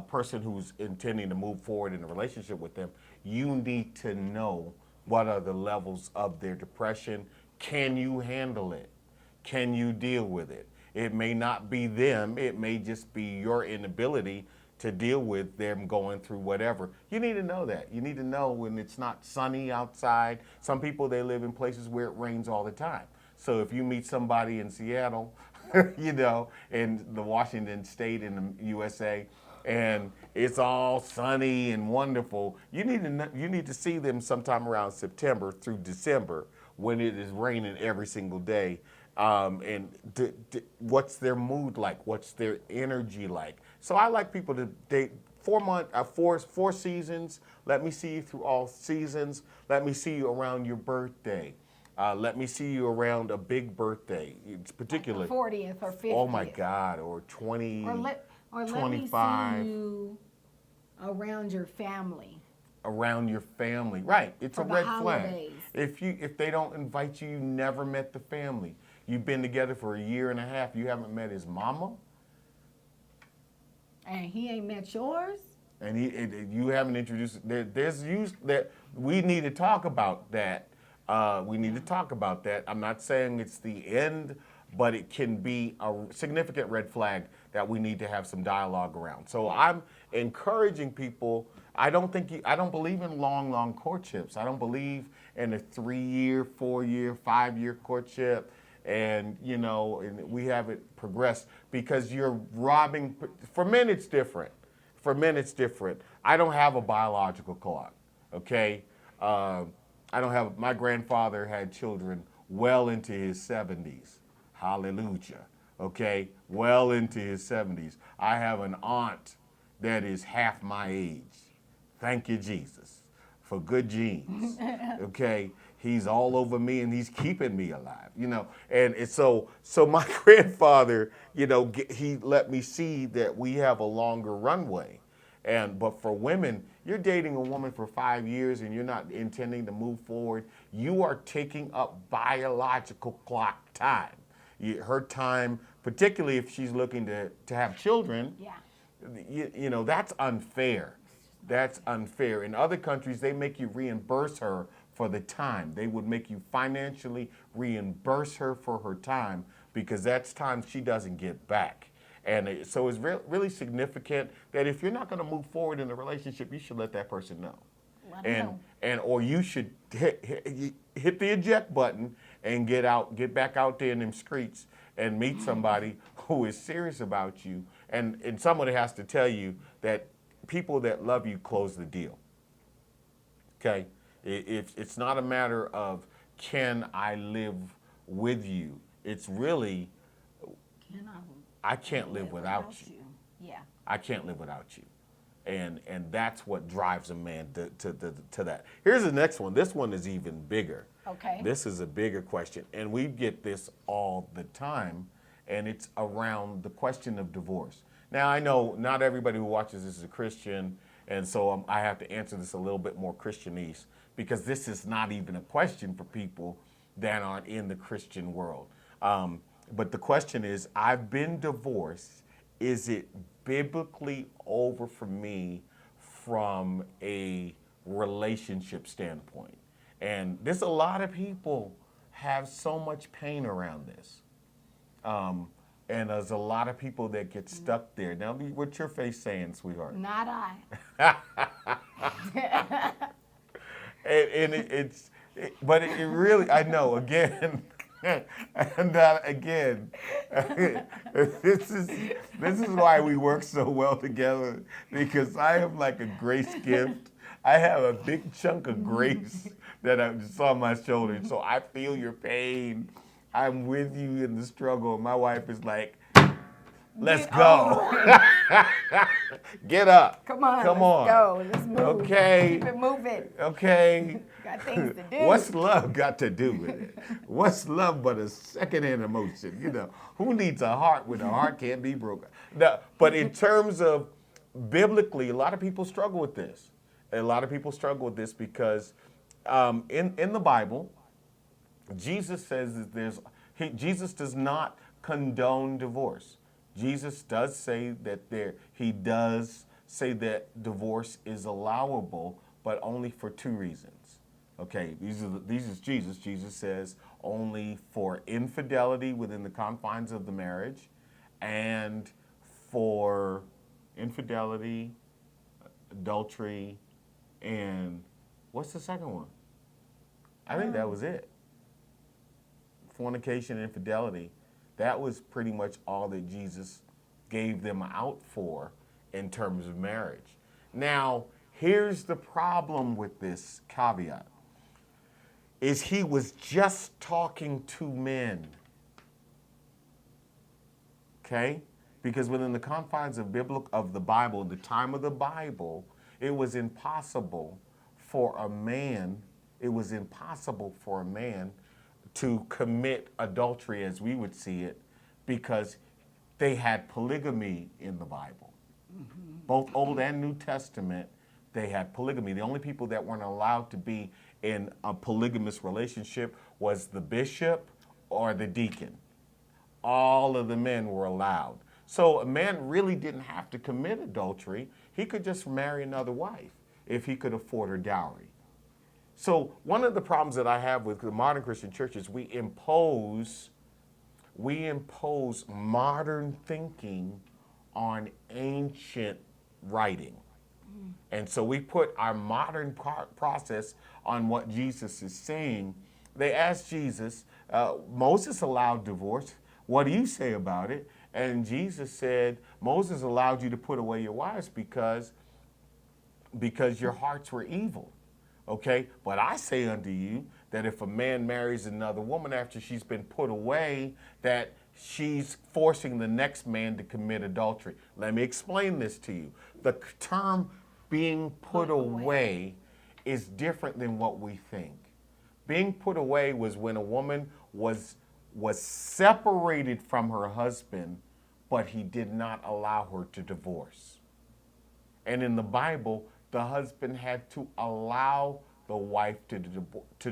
person who's intending to move forward in a relationship with them, you need to know what are the levels of their depression. Can you handle it? Can you deal with it? It may not be them. It may just be your inability to deal with them going through whatever. You need to know that. You need to know when it's not sunny outside. Some people, they live in places where it rains all the time. So if you meet somebody in Seattle, in the Washington State in the USA, and it's all sunny and wonderful, you need to see them sometime around September through December when it is raining every single day. And what's their mood like? What's their energy like? So I like people to date 4 seasons. Let me see you through all seasons. Let me see you around your birthday. Let me see you around a big birthday, particularly like the 40th or 50th. Oh my God, or 20, or 25. Let me see you around your family. Around your family, right? It's a red holidays. Flag. If they don't invite you, you never met the family. You've been together for a year and a half. You haven't met his mama. And he ain't met yours. And you haven't introduced. There's use that we need to talk about that. We need to talk about that. I'm not saying it's the end, but it can be a significant red flag that we need to have some dialogue around. So I'm encouraging people. I don't believe in long courtships. I don't believe in a 3-year, 4-year, 5-year courtship. And, and we haven't progressed because you're robbing. For men, it's different. I don't have a biological clock, okay? My grandfather had children well into his 70s. Hallelujah, okay? Well into his 70s. I have an aunt that is half my age. Thank you, Jesus, for good genes, okay? he's all over me and he's keeping me alive, you know. And it's so my grandfather, you know, he let me see that we have a longer runway. But for women, you're dating a woman for 5 years and you're not intending to move forward. You are taking up biological clock time. Her time, particularly if she's looking to have children, you know, that's unfair. That's unfair. In other countries, they make you reimburse her for the time. They would make you financially reimburse her for her time because that's time she doesn't get back. And so it's really significant that if you're not going to move forward in a relationship, you should let that person know. Or you should hit the eject button and get back out there in them streets and meet somebody who is serious about you. And somebody has to tell you that people that love you close the deal. Okay? It's not a matter of can I live with you. It's really I can't live without you. Yeah. I can't live without you. And that's what drives a man to that. Here's the next one. This one is even bigger. Okay. This is a bigger question. And we get this all the time. And it's around the question of divorce. Now, I know not everybody who watches this is a Christian. And so I have to answer this a little bit more Christianese because this is not even a question for people that aren't in the Christian world. But the question is, I've been divorced. Is it biblically over for me from a relationship standpoint? And there's a lot of people have so much pain around this. And there's a lot of people that get stuck there. Now, what's your face saying, sweetheart? Not I. But it really, I know, again, and again, this is why we work so well together, because I have like a grace gift. I have a big chunk of grace that I just on my shoulder, so I feel your pain. I'm with you in the struggle. My wife is like, let's go. Get up. Come on. Come let's on. Go. Let's move. Okay. Keep it moving. Okay. Got things to do. What's love got to do with it? What's love but a secondhand emotion? You know, who needs a heart when a heart can't be broken? No, but in terms of biblically, a lot of people struggle with this. A lot of people struggle with this because in the Bible, Jesus says that Jesus does not condone divorce. Jesus does say that he does say that divorce is allowable, but only for two reasons. Okay, these is Jesus. Jesus says only for infidelity within the confines of the marriage, and for infidelity, adultery, and what's the second one? I think that was it. Fornication, infidelity. That was pretty much all that Jesus gave them out for in terms of marriage. Now, here's the problem with this caveat, is he was just talking to men. Okay? Because within the confines of the Bible, the time of the Bible, it was impossible for a man to commit adultery as we would see it, because they had polygamy in the Bible. Mm-hmm. Both Old and New Testament, they had polygamy. The only people that weren't allowed to be in a polygamous relationship was the bishop or the deacon. All of the men were allowed. So a man really didn't have to commit adultery. He could just marry another wife if he could afford her dowry. So one of the problems that I have with the modern Christian church is we impose modern thinking on ancient writing. And so we put our modern process on what Jesus is saying. They asked Jesus, Moses allowed divorce. What do you say about it? And Jesus said, Moses allowed you to put away your wives because your hearts were evil. Okay, but I say unto you that if a man marries another woman after she's been put away, that she's forcing the next man to commit adultery. Let me explain this to you. The term being put away is different than what we think. Being put away was when a woman was separated from her husband, but he did not allow her to divorce. And in the Bible, the husband had to allow the wife to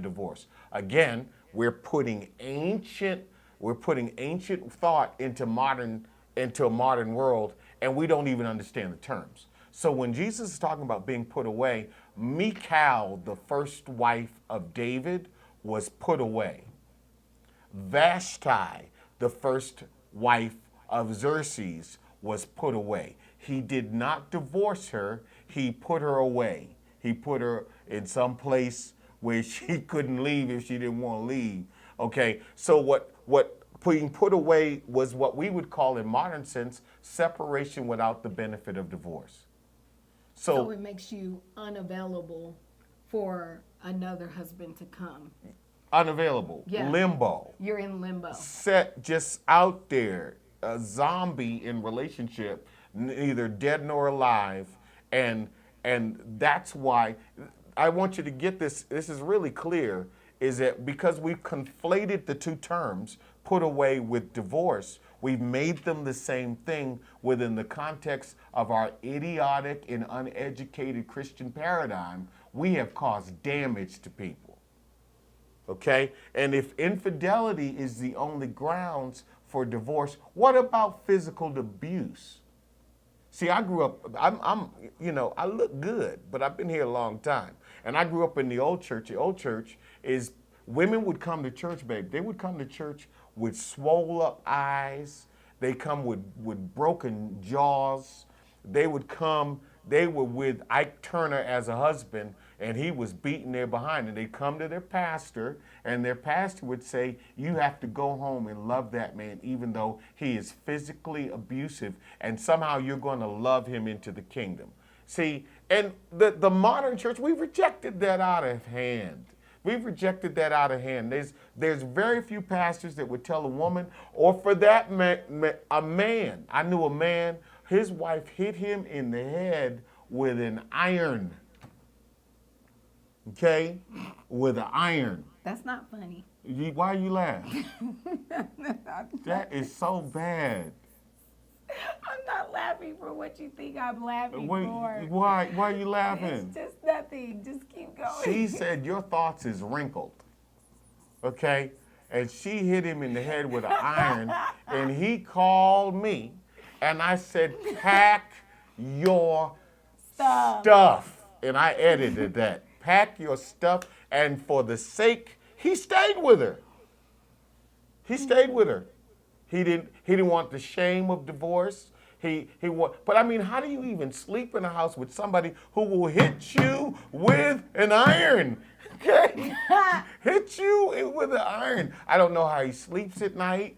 divorce. Again, we're putting ancient thought into a modern world, and we don't even understand the terms. So when Jesus is talking about being put away, Michal, the first wife of David, was put away. Vashti, the first wife of Xerxes, was put away. He did not divorce her, he put her away. He put her in some place where she couldn't leave if she didn't want to leave. Okay, so what being put away was what we would call in modern sense separation without the benefit of divorce. So it makes you unavailable for another husband to come. Unavailable, Yeah. limbo. You're in limbo. Set just out there, a zombie in relationship, neither dead nor alive, and that's why I want you to get this. This is really clear. Is that because we've conflated the two terms, put away with divorce, we've made them the same thing within the context of our idiotic and uneducated Christian paradigm. We have caused damage to people. Okay? And if infidelity is the only grounds for divorce, what about physical abuse? See, I grew up, I look good, but I've been here a long time. And I grew up in the old church. The old church is women would come to church, babe. They would come to church with swole up eyes. They come with broken jaws. They were with Ike Turner as a husband, and he was beating their behind. And they'd come to their pastor, and their pastor would say, you have to go home and love that man, even though he is physically abusive, and somehow you're going to love him into the kingdom. See, and the modern church, we've rejected that out of hand. We've rejected that out of hand. There's very few pastors that would tell a woman, or for that a man. I knew a man, his wife hit him in the head with an iron. Okay? With an iron. That's not funny. Why you laugh? That is so bad. I'm not laughing for what you think I'm laughing Wait, for. why are you laughing? It's just nothing. Just keep going. She said your thoughts is wrinkled. Okay? And she hit him in the head with an iron, and he called me, and I said, pack your stuff. And I edited that. Pack your stuff. And for the sake, he stayed with her. He stayed with her. He didn't want the shame of divorce. But I mean, how do you even sleep in a house with somebody who will hit you with an iron? Okay? Hit you with an iron. I don't know how he sleeps at night.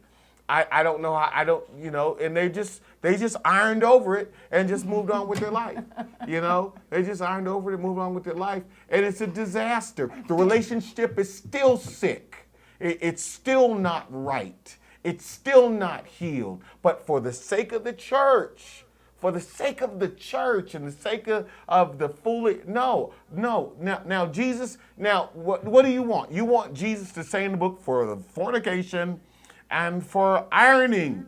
I don't know how, and they just ironed over it and just moved on with their life. They just ironed over it and moved on with their life. And it's a disaster. The relationship is still sick. It's still not right. It's still not healed. But for the sake of the church, and the sake of the foolish, no. Now Jesus, what do you want? You want Jesus to say in the book for the fornication and for ironing.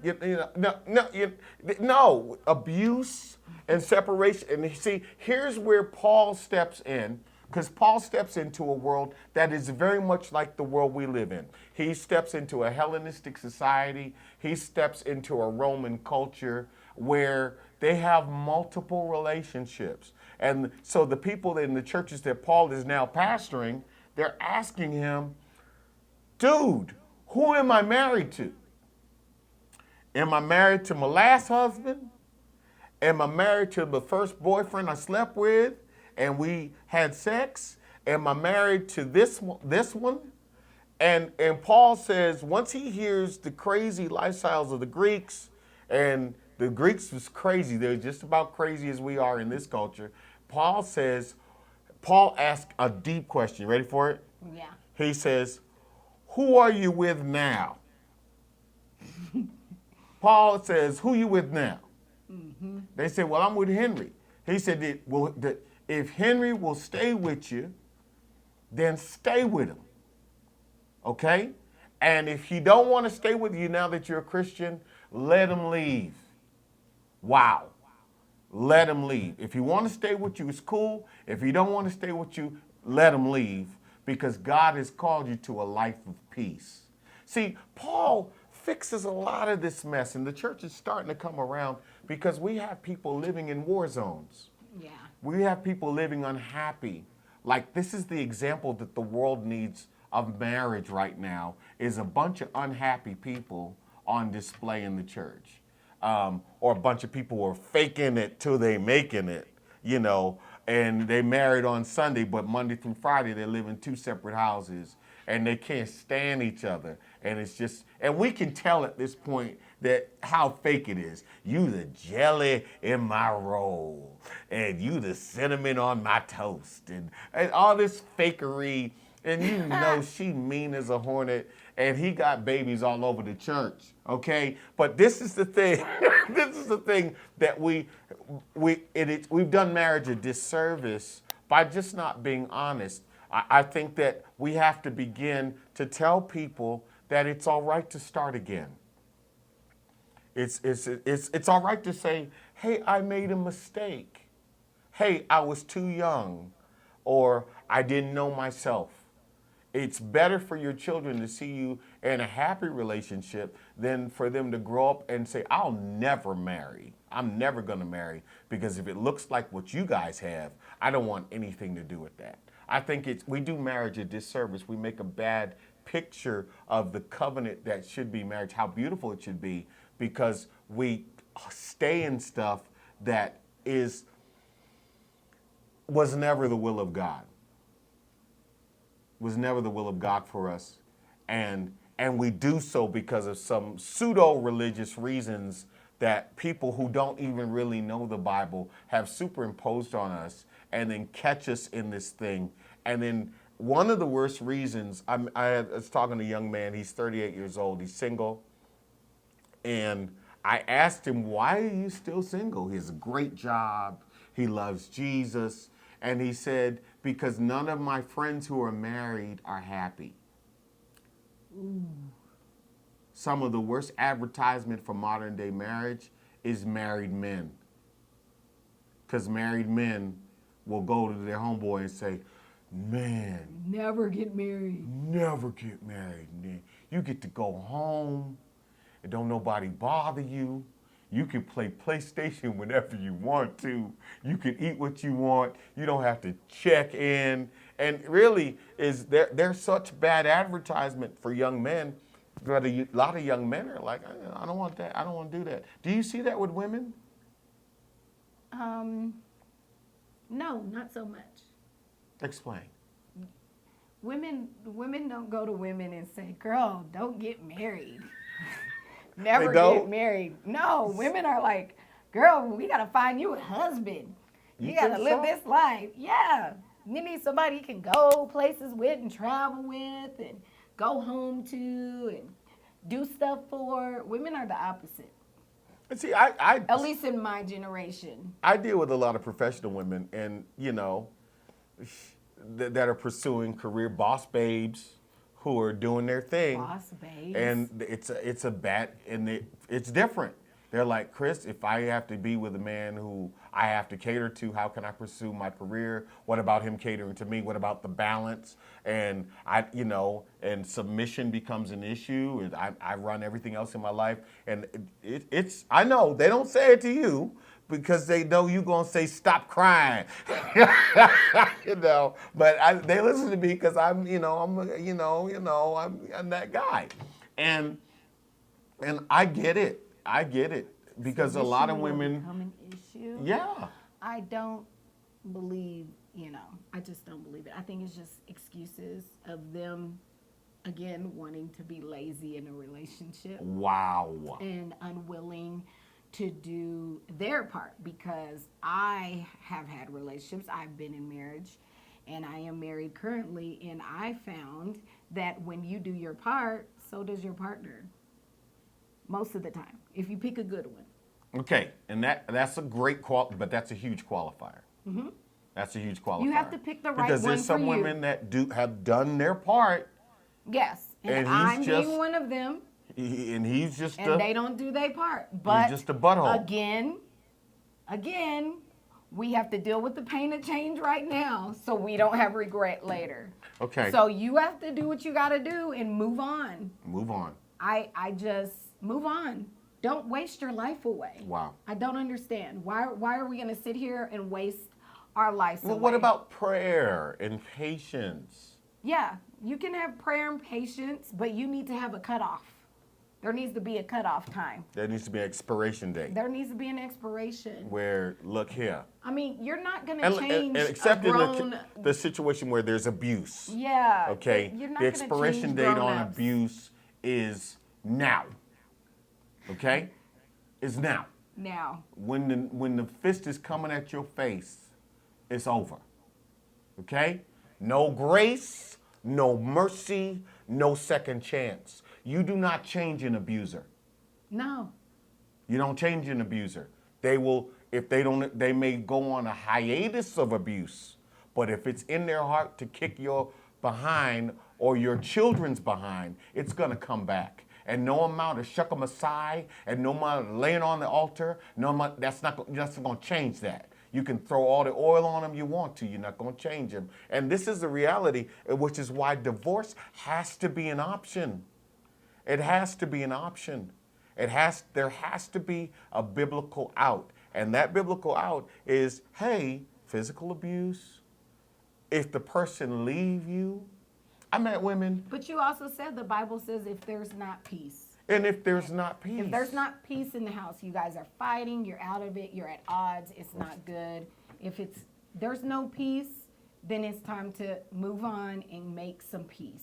No, abuse and separation. And see, here's where Paul steps in, because Paul steps into a world that is very much like the world we live in. He steps into a Hellenistic society. He steps into a Roman culture where they have multiple relationships. And so the people in the churches that Paul is now pastoring, they're asking him, dude, who am I married to? Am I married to my last husband? Am I married to the first boyfriend I slept with and we had sex? Am I married to this one? And Paul says once he hears the crazy lifestyles of the Greeks, and the Greeks was crazy, they're just about crazy as we are in this culture. Paul asks a deep question. Ready for it? Yeah. He says, who are you with now? Paul says, who you with now? Mm-hmm. They said, well, I'm with Henry. He said, if Henry will stay with you, then stay with him. okay? And if he don't want to stay with you now that you're a Christian, let him leave. Wow. Let him leave. If he want to stay with you, it's cool. If he don't want to stay with you, let him leave, because God has called you to a life of peace. See, Paul fixes a lot of this mess, and the church is starting to come around because we have people living in war zones. Yeah. We have people living unhappy. Like, this is the example that the world needs of marriage right now, is a bunch of unhappy people on display in the church. Or a bunch of people who are faking it till they making it, you know, and they married on Sunday, but Monday through Friday they live in two separate houses and they can't stand each other. And it's just, and we can tell at this point that how fake it is. You the jelly in my roll, and you the cinnamon on my toast, and all this fakery. And you know she mean as a hornet, and he got babies all over the church, okay? But this is the thing, this is the thing that we've done marriage a disservice by just not being honest. I think that we have to begin to tell people that it's all right to start again. It's all right to say, hey, I made a mistake. Hey, I was too young, or I didn't know myself. It's better for your children to see you in a happy relationship than for them to grow up and say, I'll never marry. I'm never going to marry, because if it looks like what you guys have, I don't want anything to do with that. I think we do marriage a disservice. We make a bad picture of the covenant that should be marriage, how beautiful it should be, because we stay in stuff that was never the will of God. Was never the will of God for us. And we do so because of some pseudo-religious reasons that people who don't even really know the Bible have superimposed on us, and then catch us in this thing. And then one of the worst reasons, I was talking to a young man, he's 38 years old, he's single, and I asked him, why are you still single? He has a great job, he loves Jesus, and he said, because none of my friends who are married are happy. Ooh. Some of the worst advertisement for modern day marriage is married men. Because married men will go to their homeboy and say, man, Never get married. never get married, man. You get to go home and don't nobody bother you. You can play PlayStation whenever you want to. You can eat what you want. You don't have to check in. And really, there's such bad advertisement for young men that a lot of young men are like, I don't want that. I don't want to do that. Do you see that with women? No, not so much. Explain. Women don't go to women and say, girl, don't get married. Never They don't? get married. No, women are like, girl, we gotta find you a husband. You gotta think live so? this life. Yeah. You need somebody you can go places with and travel with and go home to and do stuff for. Women are the opposite. And see, I At least in my generation. I deal with a lot of professional women, and that are pursuing career boss babes who are doing their thing. Boss babes. And it's different. They're like, Chris, if I have to be with a man who I have to cater to, how can I pursue my career? What about him catering to me? What about the balance? And and submission becomes an issue. And I run everything else in my life. And I know they don't say it to you because they know you're going to say, stop crying. But they listen to me because I'm that guy. And I get it. I get it, because a lot of women. Become an issue. Yeah. I don't believe, I just don't believe it. I think it's just excuses of them, again, wanting to be lazy in a relationship Wow. and unwilling to do their part, because I have had relationships. I've been in marriage, and I am married currently, and I found that when you do your part, so does your partner. Most of the time, if you pick a good one. Okay, and that's a great but that's a huge qualifier. Mm-hmm. That's a huge qualifier. You have to pick the right because one there's some for you. women that have done their part. Yes. And I'm being one of them. And he's just And they don't do their part. But just a butthole. Again, we have to deal with the pain of change right now so we don't have regret later. Okay. So you have to do what you got to do and move on. Move on. I just move on. Don't waste your life away. Wow. I don't understand. Why are we going to sit here and waste our lives Well, away? what about prayer and patience? Yeah, you can have prayer and patience, but you need to have a cutoff. There needs to be a cutoff time. There needs to be an expiration date. There needs to be an expiration. Where, look here. I mean, you're not going to change and except a grown... in the situation where there's abuse. Yeah. Okay. You're not The gonna expiration change date on grown-ups. abuse is now. Okay? Is now. Now. When the fist is coming at your face, it's over. Okay? No grace, no mercy, no second chance. You do not change an abuser. No. You don't change an abuser. They will, if they don't, they may go on a hiatus of abuse, but if it's in their heart to kick your behind or your children's behind, it's gonna come back. And no amount of shuck 'em aside and no amount of laying on the altar, no amount, that's not gonna change that. You can throw all the oil on them you want to. You're not going to change them. And this is the reality, which is why divorce has to be an option. It has to be an option. There has to be a biblical out. And that biblical out is, hey, physical abuse. If the person leave you, I met women. But you also said the Bible says if there's not peace. And if there's not peace. If there's not peace in the house, you guys are fighting, you're out of it, you're at odds, it's not good. If there's no peace, then it's time to move on and make some peace.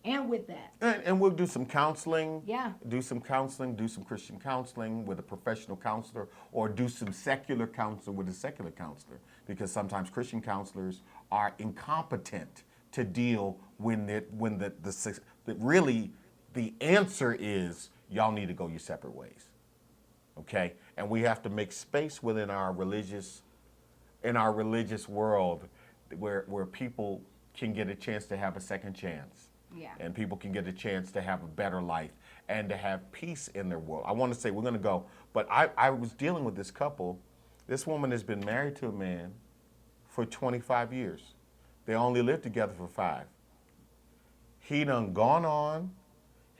And with that. And we'll do some counseling. Yeah. Do some counseling, do some Christian counseling with a professional counselor, or do some secular counseling with a secular counselor. Because sometimes Christian counselors are incompetent to deal when really the answer is y'all need to go your separate ways. Okay? And we have to make space within our religious world where people can get a chance to have a second chance. Yeah. And people can get a chance to have a better life and to have peace in their world. I want to say we're going to go, but I was dealing with this couple. This woman has been married to a man for 25 years. They only lived together for 5. He done gone on.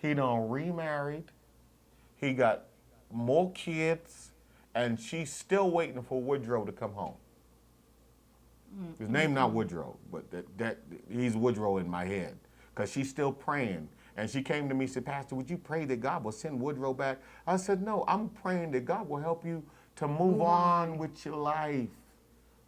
He done remarried. He got more kids, and she's still waiting for Woodrow to come home. His name not Woodrow, but that he's Woodrow in my head. Because she's still praying. And she came to me and said, Pastor, would you pray that God will send Woodrow back? I said, no, I'm praying that God will help you to move on with your life.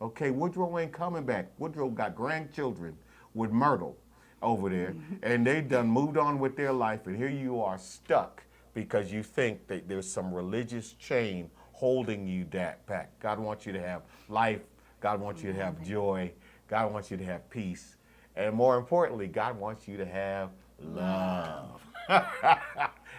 Okay, Woodrow ain't coming back. Woodrow got grandchildren with Myrtle over there. And they done moved on with their life. And here you are stuck because you think that there's some religious chain holding you back. God wants you to have life. God wants you to have joy. God wants you to have peace. And more importantly, God wants you to have love.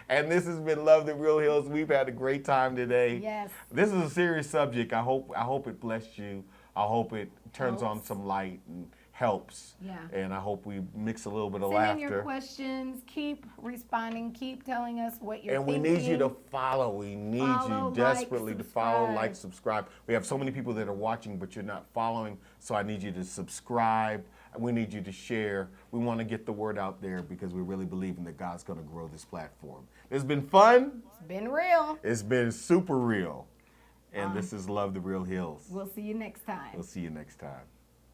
And this has been Love the Real Hills. We've had a great time today. Yes. This is a serious subject. I hope it blessed you. I hope it turns on some light and helps. Yeah. And I hope we mix a little bit of Send in laughter. your questions. Keep responding. Keep telling us what you're And we thinking. need you to follow. We need Follow, you desperately like, to follow, subscribe. like, subscribe. We have so many people that are watching, but you're not following. So I need you to subscribe. We need you to share. We want to get the word out there because we really believe in that God's going to grow this platform. It's been fun. It's been real. It's been super real. And this is Love the Real Hills. We'll see you next time. We'll see you next time.